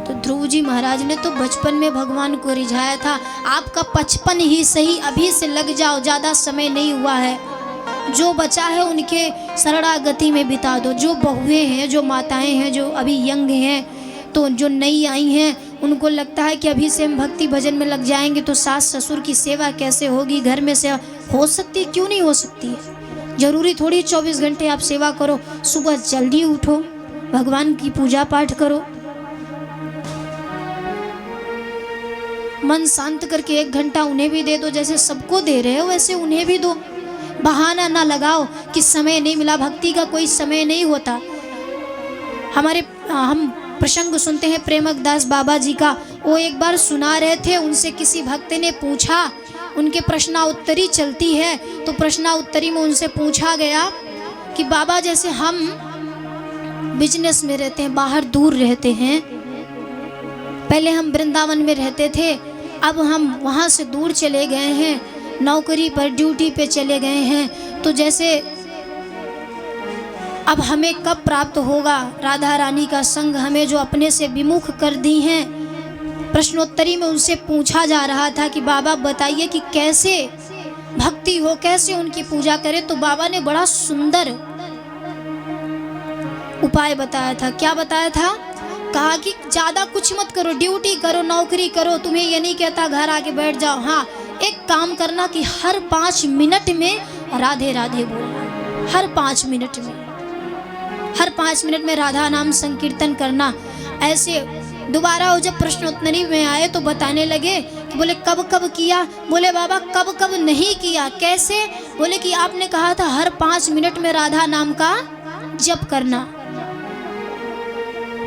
तो ध्रुव जी महाराज ने तो बचपन में भगवान को रिझाया था, आपका 55 ही सही, अभी से लग जाओ, ज्यादा समय नहीं हुआ है। जो बचा है उनके शरणागति में बिता दो। जो बहुएं हैं, जो माताएं हैं, जो अभी यंग हैं, तो जो नई आई हैं, उनको लगता है कि अभी से हम भक्ति भजन में लग जाएंगे तो सास ससुर की सेवा कैसे होगी, घर में सेवा हो सकती है? क्यों नहीं हो सकती है? जरूरी थोड़ी 24 घंटे आप सेवा करो। सुबह जल्दी उठो, भगवान की पूजा पाठ करो, मन शांत करके 1 घंटा उन्हें भी दे दो। जैसे सबको दे रहे हो वैसे उन्हें भी दो। बहाना ना लगाओ कि समय नहीं मिला। भक्ति का कोई समय नहीं होता। हम प्रसंग सुनते हैं प्रेमक दास बाबा जी का। वो एक बार सुना रहे थे, उनसे किसी भक्त ने पूछा, उनके प्रश्नोत्तरी चलती है, तो प्रश्नोत्तरी में उनसे पूछा गया कि बाबा जैसे हम बिजनेस में रहते हैं, बाहर दूर रहते हैं, पहले हम वृंदावन में रहते थे, अब हम वहाँ से दूर चले गए हैं, नौकरी पर ड्यूटी पे चले गए हैं, तो जैसे अब हमें कब प्राप्त होगा राधा रानी का संग, हमें जो अपने से विमुख कर दी हैं। प्रश्नोत्तरी में उनसे पूछा जा रहा था कि बाबा बताइए कि कैसे भक्ति हो, कैसे उनकी पूजा करें। तो बाबा ने बड़ा सुंदर उपाय बताया था। क्या बताया था? कहा कि ज्यादा कुछ मत करो, ड्यूटी करो, नौकरी करो, तुम्हें ये नहीं कहता घर आके बैठ जाओ। हाँ, एक काम करना कि हर 5 मिनट में राधे राधे बोलना। हर 5 मिनट में, हर 5 मिनट में राधा नाम संकीर्तन करना। ऐसे दोबारा वो जब प्रश्नोत्तरी में आए तो बताने लगे कि बोले कब कब किया? बोले बाबा कब कब नहीं किया। कैसे? बोले कि आपने कहा था हर 5 मिनट में राधा नाम का जप करना।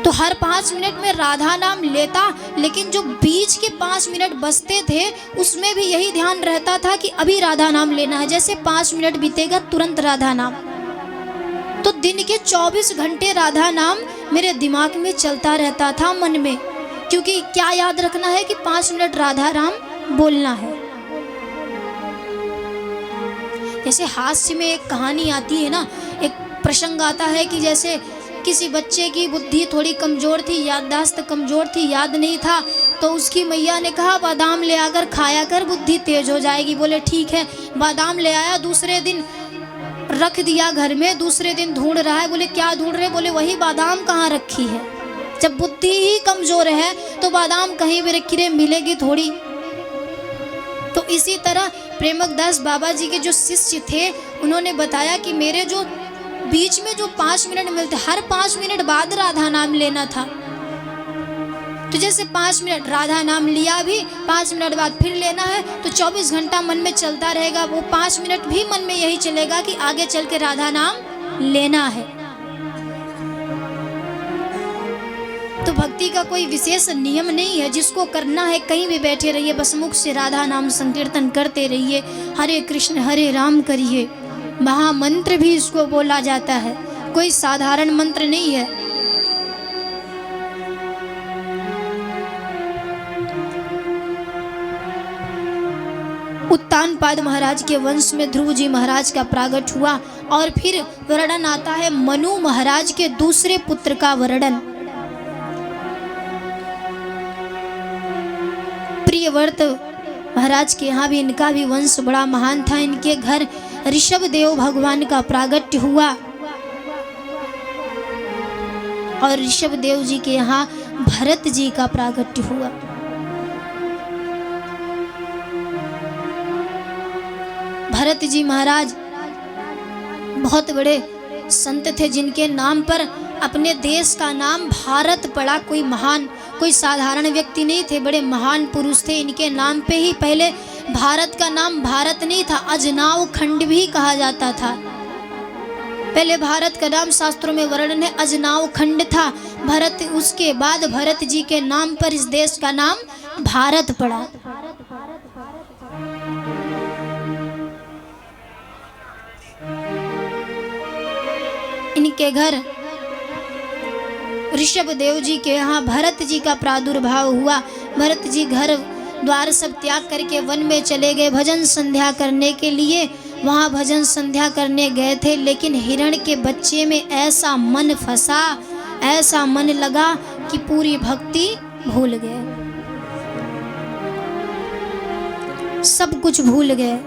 तो हर 5 मिनट में राधा नाम लेता, लेकिन जो बीच के 5 मिनट बचते थे उसमें भी यही ध्यान रहता था कि अभी राधा नाम लेना है। जैसे 5 मिनट बीतेगा तुरंत राधा नाम। तो दिन के 24 घंटे राधा नाम मेरे दिमाग में चलता रहता था, मन में। क्योंकि क्या याद रखना है कि 5 मिनट राधा राम बोलना है। जैसे हास्य में एक कहानी आती है ना, एक प्रसंग आता है कि जैसे किसी बच्चे की बुद्धि थोड़ी कमजोर थी, याददाश्त कमजोर थी, याद नहीं था, तो उसकी मैया ने कहा बादाम ले आकर खाया कर, बुद्धि तेज हो जाएगी। बोले ठीक है। बादाम ले आया, दूसरे दिन रख दिया घर में, दूसरे दिन ढूंढ रहा है। बोले क्या ढूंढ रहे? बोले वही बादाम कहाँ रखी है। जब बुद्धि ही कमजोर है तो बादाम कहीं भी रखी रहे, मिलेगी थोड़ी। तो इसी तरह प्रेमक दास बाबा जी के जो शिष्य थे, उन्होंने बताया कि मेरे जो बीच में जो 5 मिनट मिलते, हर 5 मिनट बाद राधा नाम लेना था। तो जैसे 5 मिनट राधा नाम लिया, भी 5 मिनट बाद फिर लेना है, तो 24 घंटा मन में चलता रहेगा। वो 5 मिनट भी मन में यही चलेगा कि आगे चल के राधा नाम लेना है। तो भक्ति का कोई विशेष नियम नहीं है, जिसको करना है कहीं भी बैठे रहिए, बस मुख से राधा नाम संकीर्तन करते रहिए, हरे कृष्ण हरे राम करिए। महामंत्र भी इसको बोला जाता है, कोई साधारण मंत्र नहीं है। उत्तानपाद महाराज के वंश में ध्रुव जी महाराज का प्रागट हुआ। और फिर वर्णन आता है मनु महाराज के दूसरे पुत्र का वर्णन। प्रियव्रत महाराज के यहाँ भी इनका भी वंश बड़ा महान था। इनके घर ऋषभ देव भगवान का प्रागट्य हुआ और ऋषभ देव जी के यहाँ भरत जी का प्रागट्य हुआ। भरत जी महाराज बहुत बड़े संत थे, जिनके नाम पर अपने देश का नाम भारत पड़ा। कोई महान, कोई साधारण व्यक्ति नहीं थे, बड़े महान पुरुष थे। इनके नाम पे ही पहले भारत का नाम भारत नहीं था, अजनाव खंड भी कहा जाता था। पहले भारत का नाम शास्त्रों में वर्णन है अजनाव खंड था। भरत, उसके बाद भरत जी के नाम पर इस देश का नाम भारत पड़ा। इनके घर ऋषभ देव जी के यहाँ भरत जी का प्रादुर्भाव हुआ। भरत जी घर द्वार सब त्याग करके वन में चले गए भजन संध्या करने के लिए। वहाँ भजन संध्या करने गए थे, लेकिन हिरण के बच्चे में ऐसा मन फंसा, ऐसा मन लगा कि पूरी भक्ति भूल गए, सब कुछ भूल गए।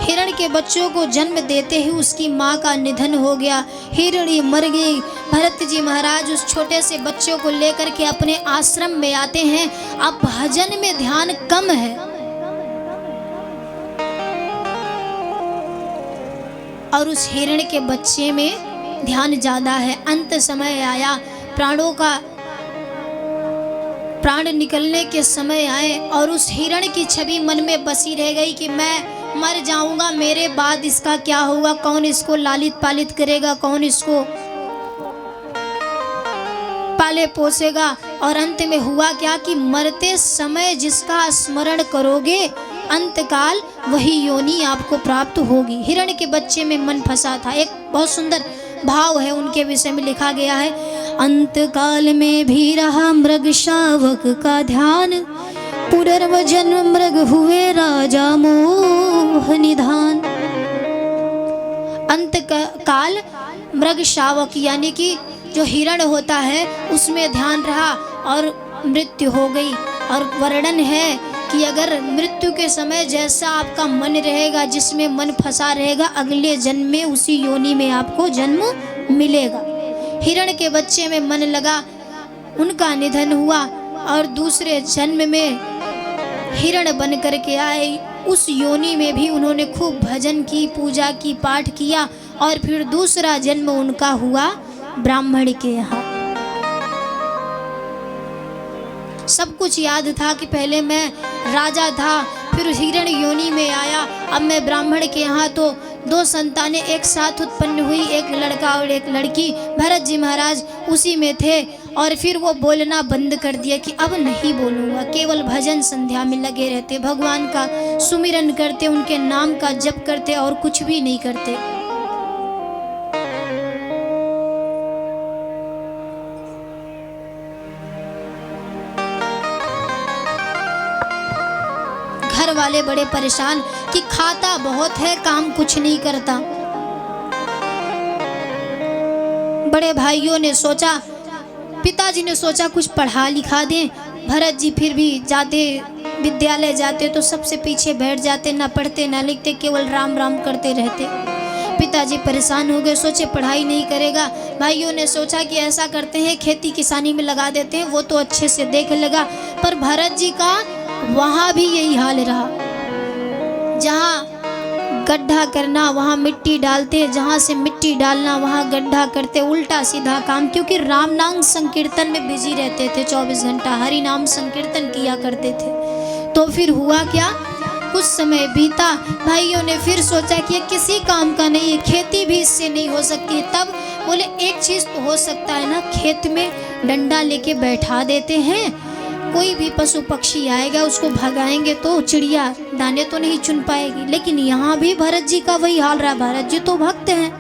हिरण के बच्चों को जन्म देते ही उसकी माँ का निधन हो गया। हिरणी मर गई। भरत जी महाराज उस छोटे से बच्चों को लेकर के अपने आश्रम में आते हैं। अब भजन में ध्यान कम है और उस हिरण के बच्चे में ध्यान ज्यादा है। अंत समय आया, प्राण निकलने के समय आए और उस हिरण की छवि मन में बसी रह गई कि मैं मर जाऊंगा, मेरे बाद इसका क्या होगा, कौन इसको लालित पालित करेगा, कौन इसको पाले पोसेगा। और अंत में हुआ क्या कि मरते समय जिसका स्मरण करोगे अंतकाल वही योनि आपको प्राप्त होगी। हिरण के बच्चे में मन फंसा था। एक बहुत सुंदर भाव है उनके विषय में लिखा गया है, अंतकाल में भी रहा मृग शावक का ध्यान, पुनर्व जन्म मृग हुए राजा मोह निधान। अंत काल मृग शावक यानी कि जो हिरण होता है उसमें ध्यान रहा और मृत्यु हो गई। और वर्णन है कि अगर मृत्यु के समय जैसा आपका मन रहेगा, जिसमें मन फंसा रहेगा, अगले जन्म में उसी योनि में आपको जन्म मिलेगा। हिरण के बच्चे में मन लगा, उनका निधन हुआ और दूसरे जन्म में हिरण बन करके आए। उस योनि में भी उन्होंने खूब भजन की, पूजा की, पाठ किया और फिर दूसरा जन्म उनका हुआ ब्राह्मण के यहाँ। सब कुछ याद था कि पहले मैं राजा था, फिर हिरण योनि में आया, अब मैं ब्राह्मण के यहाँ। तो दो संतानें एक साथ उत्पन्न हुई, एक लड़का और एक लड़की। भरत जी महाराज उसी में थे और फिर वो बोलना बंद कर दिया कि अब नहीं बोलूँगा, केवल भजन संध्या में लगे रहते, भगवान का सुमिरन करते, उनके नाम का जप करते और कुछ भी नहीं करते। घर वाले बड़े परेशान कि खाता बहुत है, काम कुछ नहीं करता। बड़े भाइयों ने सोचा, पिताजी ने सोचा कुछ पढ़ा लिखा दें। भरत जी फिर भी जाते, विद्यालय जाते तो सबसे पीछे बैठ जाते, ना पढ़ते ना लिखते, केवल राम राम करते रहते। पिताजी परेशान हो गए, सोचे पढ़ाई नहीं करेगा। भाइयों ने सोचा कि ऐसा करते हैं खेती किसानी में लगा देते हैं, वो तो अच्छे से देख लेगा। पर भरत जी का वहाँ भी यही हाल रहा, जहाँ गड्ढा करना वहाँ मिट्टी डालते, जहाँ से मिट्टी डालना वहाँ गड्ढा करते, उल्टा सीधा काम। क्योंकि राम नाम संकीर्तन में बिजी रहते थे, 24 घंटा हरि नाम संकीर्तन किया करते थे। तो फिर हुआ क्या, कुछ समय बीता, भाइयों ने फिर सोचा कि ये किसी काम का नहीं है, खेती भी इससे नहीं हो सकती है। तब बोले एक चीज़ तो हो सकता है ना, खेत में डंडा लेके बैठा देते हैं, कोई भी पशु पक्षी आएगा उसको भगाएंगे तो चिड़िया दाने तो नहीं चुन पाएगी। लेकिन यहाँ भी भरत जी का वही हाल रहा। भरत जी तो भक्त हैं,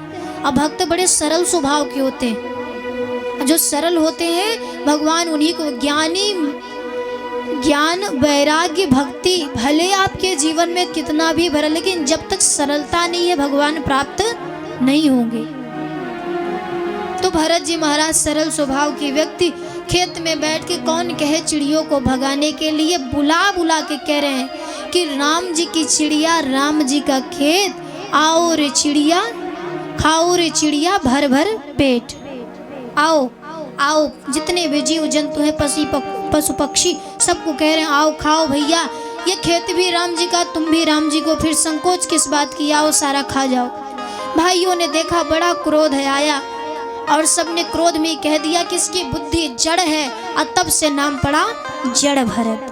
अब भक्त बड़े सरल स्वभाव के होते हैं। जो सरल होते हैं भगवान उन्हीं को, ज्ञान वैराग्य भक्ति भले आपके जीवन में कितना भी भरा, लेकिन जब तक सरलता नहीं है भगवान प्राप्त नहीं होंगे। तो भरत जी महाराज सरल स्वभाव के व्यक्ति खेत में बैठ के, कौन कहे चिड़ियों को भगाने के लिए, बुला बुला के कह रहे हैं कि राम जी की चिड़िया, राम जी का खेत, आओ रे चिड़िया, खाओ रे चिड़िया भर भर पेट, आओ आओ, जितने भी जीव जंतु हैं, पशु पक्षी सबको कह रहे हैं आओ खाओ भैया, ये खेत भी राम जी का, तुम भी राम जी को, फिर संकोच किस बात की, आओ सारा खा जाओ। भाइयों ने देखा, बड़ा क्रोध है आया और सबने क्रोध में कह दिया कि इसकी बुद्धि जड़ है, और तब से नाम पड़ा जड़ भरत।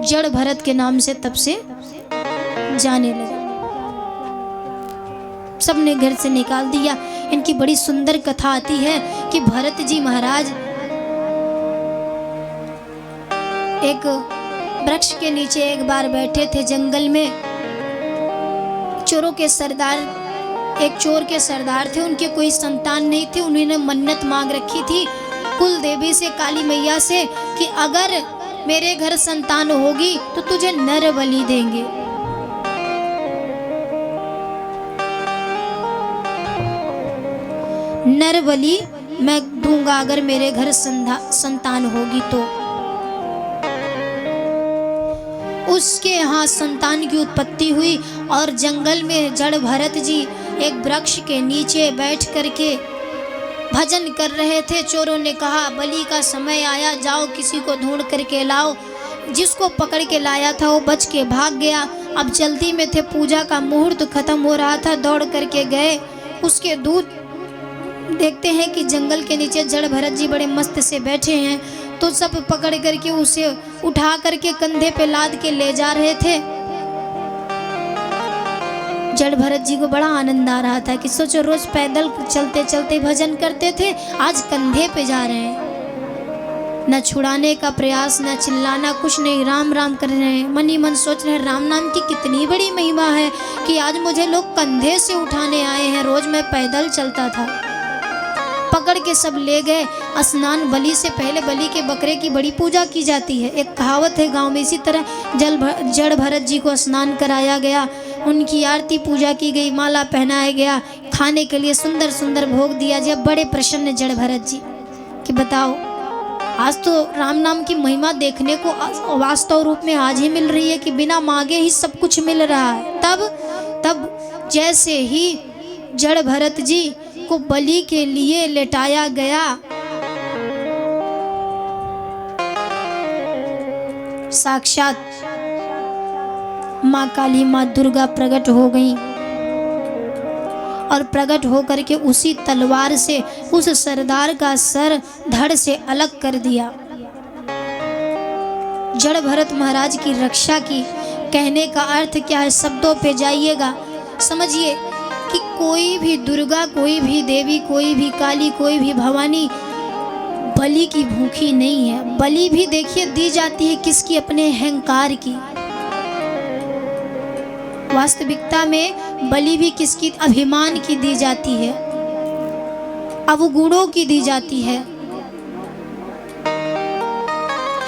जड़ भरत के नाम से तब से जाने लगे। सबने घर से निकाल दिया। इनकी बड़ी सुंदर कथा आती है कि भरत जी महाराज एक वृक्ष के नीचे एक बार बैठे थे जंगल में। चोरों के सरदार, एक चोर के सरदार थे, उनके कोई संतान नहीं थे। उन्होंने मन्नत मांग रखी थी कुल देवी से, काली मैया से, कि अगर मेरे घर संतान होगी तो तुझे नर बलि देंगे। नर बलि मैं दूंगा अगर मेरे घर संतान होगी तो। उसके यहाँ संतान की उत्पत्ति हुई और जंगल में जड़ भरत जी एक वृक्ष के नीचे बैठ करके भजन कर रहे थे। चोरों ने कहा बलि का समय आया, जाओ किसी को ढूंढ करके लाओ। जिसको पकड़ के लाया था वो बच के भाग गया। अब जल्दी में थे, पूजा का मुहूर्त खत्म हो रहा था, दौड़ करके गए। उसके दूत देखते हैं कि जंगल के नीचे जड़ भरत जी बड़े मस्त से बैठे हैं, तो सब पकड़ करके उसे उठा करके कंधे पे लाद के ले जा रहे थे। जड़ भरत जी को बड़ा आनंद आ रहा था कि सोचो रोज पैदल चलते चलते भजन करते थे, आज कंधे पे जा रहे हैं। न छुड़ाने का प्रयास, न चिल्लाना, कुछ नहीं, राम राम कर रहे हैं। मन ही मन सोच रहे हैं राम नाम की कितनी बड़ी महिमा है कि आज मुझे लोग कंधे से उठाने आए हैं, रोज मैं पैदल चलता था। पकड़ के सब ले गए। स्नान, बलि से पहले बलि के बकरे की बड़ी पूजा की जाती है। एक कहावत है गांव में, इसी तरह जड़ भरत जी को स्नान कराया गया, उनकी आरती पूजा की गई, माला पहनाया गया, खाने के लिए सुंदर सुंदर भोग दिया गया। बड़े प्रसन्न जड़ भरत जी कि बताओ आज तो राम नाम की महिमा देखने को वास्तव रूप में आज ही मिल रही है कि बिना मांगे ही सब कुछ मिल रहा है। तब जैसे ही जड़ भरत जी को बलि के लिए लेटाया गया, साक्षात माँ काली, माँ दुर्गा प्रकट हो गई और प्रकट होकर के उसी तलवार से उस सरदार का सर धड़ से अलग कर दिया। जड़ भरत महाराज की रक्षा की। कहने का अर्थ क्या है, शब्दों पे जाइएगा, समझिए कि कोई भी दुर्गा, कोई भी देवी, कोई भी काली, कोई भी भवानी बलि की भूखी नहीं है। बलि भी देखिए दी जाती है किसकी, अपने अहंकार की। वास्तविकता में बलि भी किसकी, अभिमान की दी जाती है, अवगुणों की दी जाती है।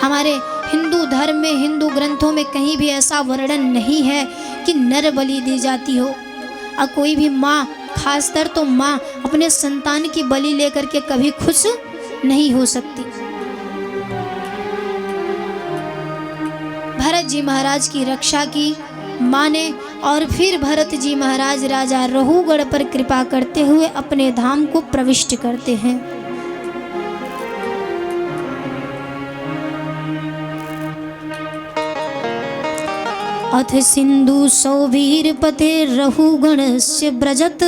हमारे हिंदू धर्म में, हिंदू ग्रंथों में कहीं भी ऐसा वर्णन नहीं है कि नर बलि दी जाती हो। और कोई भी माँ, खासकर तो माँ, अपने संतान की बलि लेकर के कभी खुश नहीं हो सकती। भरत जी महाराज की रक्षा की माँ ने और फिर भरत जी महाराज राजा रहूगढ़ पर कृपा करते हुए अपने धाम को प्रविष्ट करते हैं। अथ सिंधु सौवीर पते रहूगणस्य ब्रजत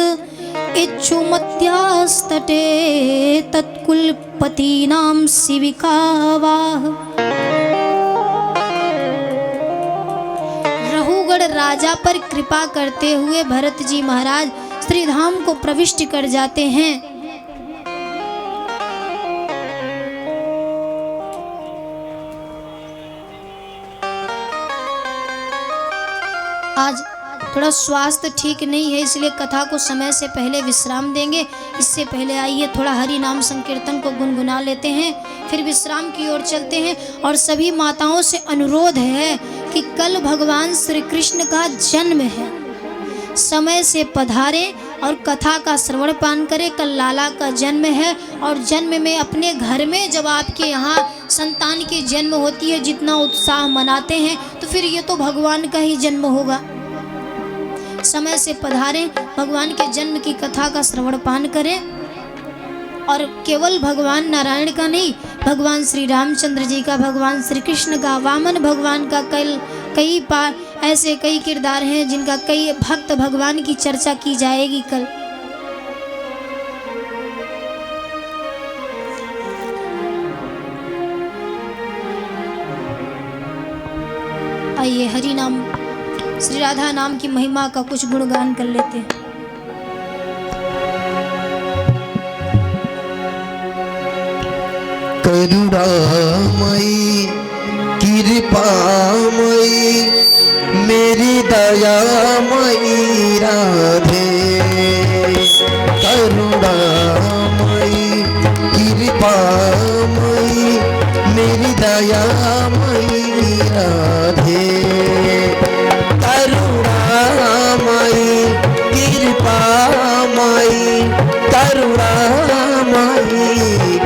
इच्छुमत्यास्तटे तत्कुलपतीनां शिविकावाह। रहूगढ़ राजा पर कृपा करते हुए भरत जी महाराज श्रीधाम को प्रविष्ट कर जाते हैं। आज थोड़ा स्वास्थ्य ठीक नहीं है, इसलिए कथा को समय से पहले विश्राम देंगे। इससे पहले आइए थोड़ा हरि नाम संकीर्तन को गुनगुना लेते हैं, फिर विश्राम की ओर चलते हैं। और सभी माताओं से अनुरोध है कि कल भगवान श्री कृष्ण का जन्म है, समय से पधारें और कथा का श्रवण पान करें। कल लाला का जन्म है और जन्म में अपने घर में जब आपके यहाँ संतान की जन्म होती है, जितना उत्साह मनाते हैं, तो फिर ये तो भगवान का ही जन्म होगा। समय से पधारें, भगवान के जन्म की कथा का श्रवण पान करें। और केवल भगवान नारायण का नहीं, भगवान श्री रामचंद्र जी का, भगवान श्री कृष्ण का, वामन भगवान का, कई बार ऐसे कई किरदार हैं जिनका कई भक्त भगवान की चर्चा की जाएगी कल। आइए हरि नाम, श्री राधा नाम की महिमा का कुछ गुणगान कर लेते हैं। करुणामयी कृपामयी मेरी दयामयी राधे, करुणामयी कृपामयी मेरी दयामयी राधे, करुणामयी कृपामयी, करुणामयी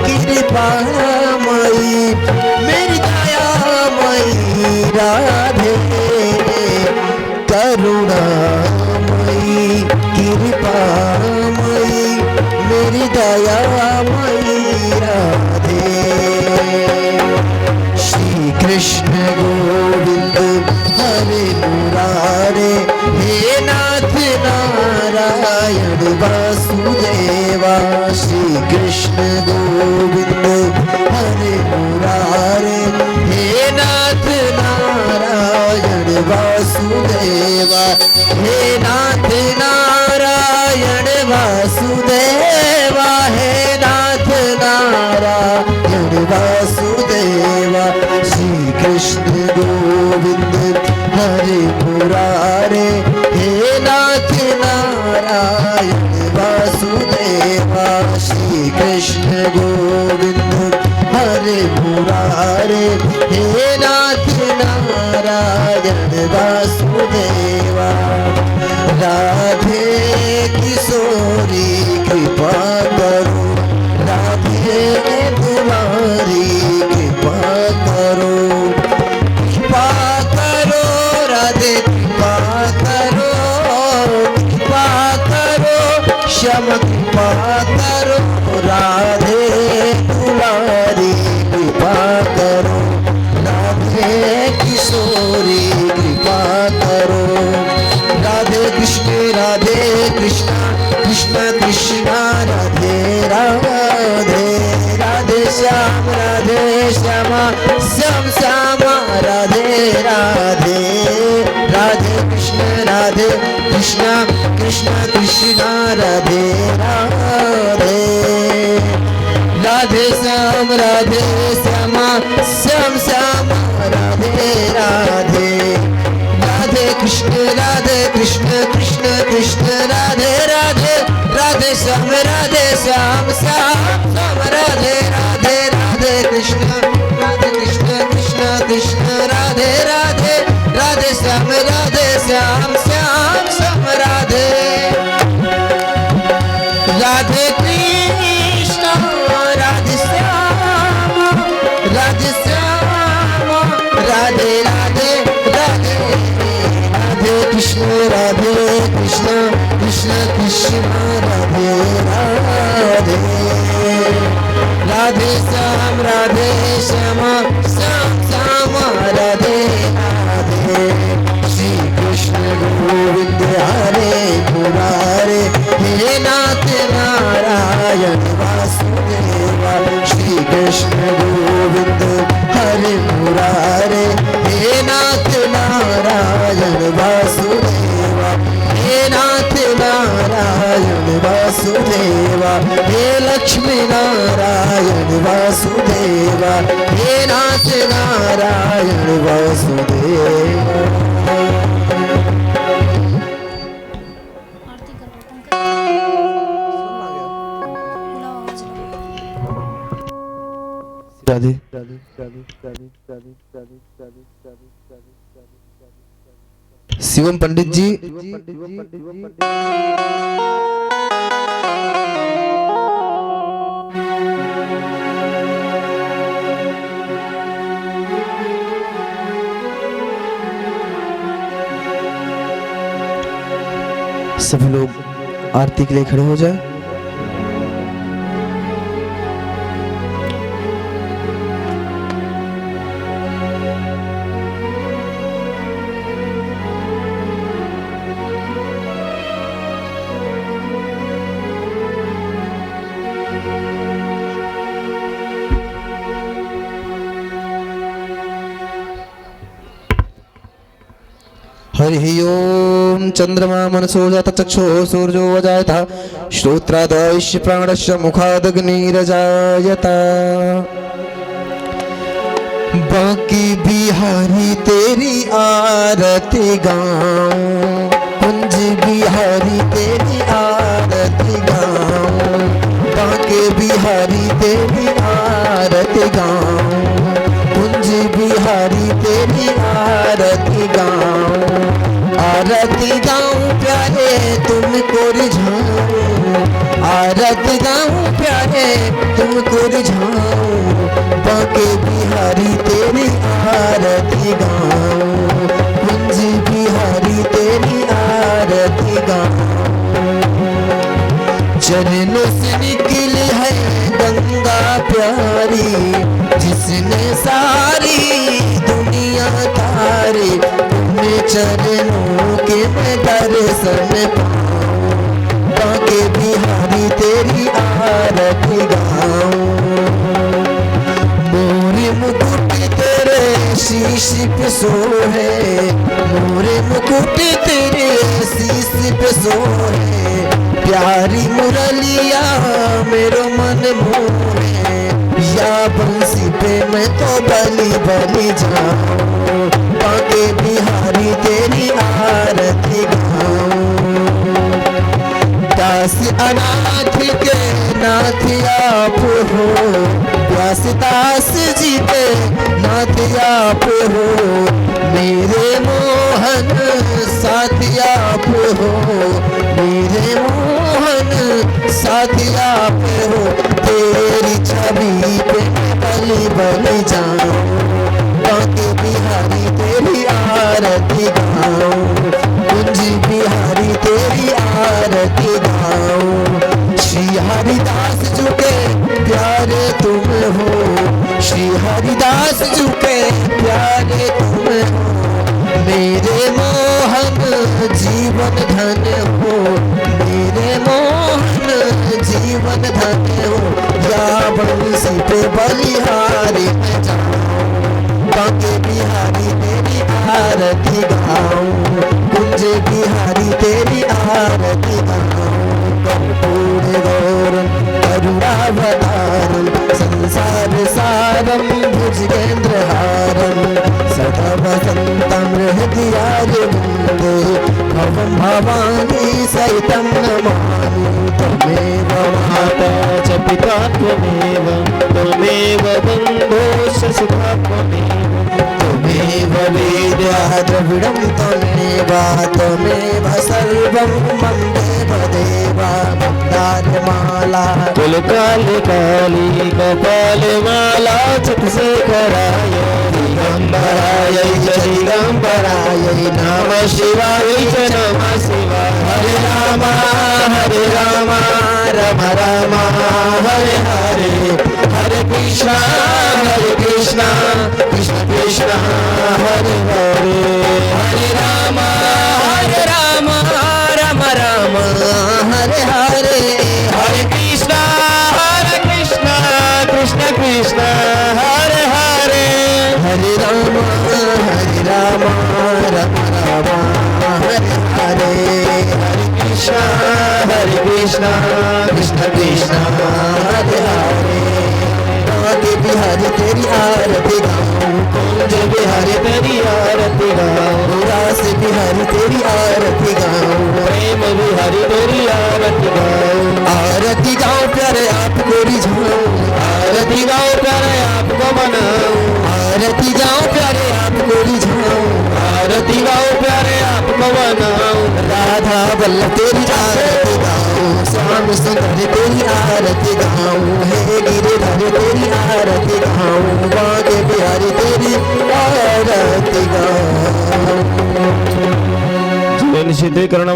कृपामयी मेरी दयामयी राधे, करुणामयी कृपामयी मेरी दयामयी राधे। श्री कृष्ण गोविंद हरे मुरारे, हे नाथ नारायण वासुदेवा। श्री कृष्ण गोविंद हरे मुरारे, हे नाथ नारायण वासुदेवा, हे नाथ नारायण वासुदेवा, हे नाथ नारायण वासुदेवा। श्री कृष्ण गोविंद हरे मुरारे, हे नाथ नारायण वासुदेवा। श्री कृष्ण गोविंद हरे मुरारे, हे नाथ नारायण वासुदेवा। राधे किशोरी कृपा करो, राधे तुम्हारी कृपा करो, कृपा करो राधे कृपा करो, कृपा करो श्याम कृपा करो, राधे तुम्हारी कृपा करो, राधे किशोरी कृपा करो। राधे कृष्ण कृष्ण कृष्ण राधे राधे, राधे श्याम श्याम श्याम राधे राधे, राधे कृष्ण कृष्ण कृष्ण राधे राधे, राधे श्याम श्याम श्याम राधे राधे, राधे कृष्ण कृष्ण कृष्ण राधे राधे, राधे श्याम श्याम राधे राधे, राधे कृष्ण कृष्ण कृष्ण राधे राधे, राधे श्याम श्याम राधे, राधे कृष्ण राधे श्याम राधे राधे, राधे कृष्ण कृष्ण कृष्ण राधे राधे, राधे श्याम श्याम राधे राधे। श्री कृष्ण गोविंद हरे मुरारे, हे नाथ नारायण वासुदेवा। श्री कृष्ण गोविंद हरे मुरारे, हे नाथ नारायण वासुदेवा, हे नाथ नारायण वासुदेवा, हे लक्ष्मी नारायण वासुदेवा, हे नाथ नारायण वासुदेवा। आरती करो, राधे शिवम पंडित जी, सभी लोग आरती के लिए खड़े हो जाए। हरि ओम चंद्रमा मनसो जात चक्षो सूर्यो वजायता श्रोत्रादश्य प्राणस्य मुखादग्निरजायता। बाकी बिहारी तेरी आरती गाऊं, कुंज बिहारी तेरी आरती गाऊं, बाकी बिहारी तेरी आरती गाऊं, कुंज बिहारी तेरी आरती गाऊं, आरती गाऊं प्यारे तुमको रिझाऊं, आरती गाऊं प्यारे तुमको रिझाऊं, बाके बिहारी तेरी आरती गाऊं, कुंज बिहारी तेरी आरती गाऊं। चरणों से निकली है गंगा प्यारी, जिसने सारी दुनिया तारी, तुम्हें चरणों के मैं दर्शन पाऊं, बाके बिहारी तेरी आरती गाऊं। मोरे मुकुट तेरे शीश पे सोहे, मोरे मुकुट तेरे शीश पे सोहे, प्यारी मुरलिया मेरो मन मोहे, या बंसी पे मैं तो बलि बलि जाऊं, बाके बिहारी तेरी आरती गाऊं। दास अनाथ के नाथ आप हो, व्यास दास जी के नाथ आप हो, मेरे मोहन साथ आप हो, मेरे मोहन साथ आप हो, तेरी छवि पे बलि बलि जाऊं, बाके बिहारी तेरी आरती गाऊं, कुंज बिहारी तेरी आरती गाऊं। श्री हरिदास झुके प्यारे तुम हो, श्री हरिदास झुके प्यारे तुम हो, मेरे मोहन जीवन धन हो, मेरे मोहन जीवन धन हो, या बंसी पे बलिहारी मैं जाऊं, बाके बिहारी तेरी आरती गाऊं, कुंज बिहारी तेरी आरती गाऊं। कर्पूर गौरम करुणावतारम संसार सारम भुजगेंद्र हारम, सदा वसंतम हृदयारविंदे भवं भवानी सहितं नमामि। त्वमेव माता च पिता त्वमेव, त्वमेव बन्धुश्च सुता त्वमेव, त्वमेव वेद्या द्रविडं त्वमेव, त्वमेव सर्वं मम देवदेव। मंदारमाला तुलकाल काली कपाल माला चित से कराय, दिगंबराय च दिगंबराय नमः शिवाय च नमः शिवाय। हरे राम राम राम हरे हरे, हरे कृष्णा कृष्ण कृष्ण हरे हरे, हरे राम राम राम हरे हरे, हरे कृष्ण कृष्ण कृष्ण हरे हरे, हरे राम राम राम हरे हरे, हरे कृष्ण कृष्ण कृष्ण हरे हरे। बाके बिहारी तेरी आरती गाऊं, कुंज बिहारी तेरी आरती गाऊं, रास बिहारी तेरी आरती गाऊं, प्रेम बिहारी तेरी आरती गाऊं। आरती गाऊं प्यारे आपको रिझाऊं, आरती गाऊं प्यारे आपको मनाऊं, आरती गाऊं प्यारे आपको रिझाऊं, आरती गाऊं प्यारे आपको मनाऊं। राधा वल्लभ तेरी आरती गाऊं, श्याम सुंदर तेरी आरती गाऊं, हे गिरिधर तेरी आरती गाऊं, बाके बिहारी तेरी आरती गाऊं। निषिद्धीकरण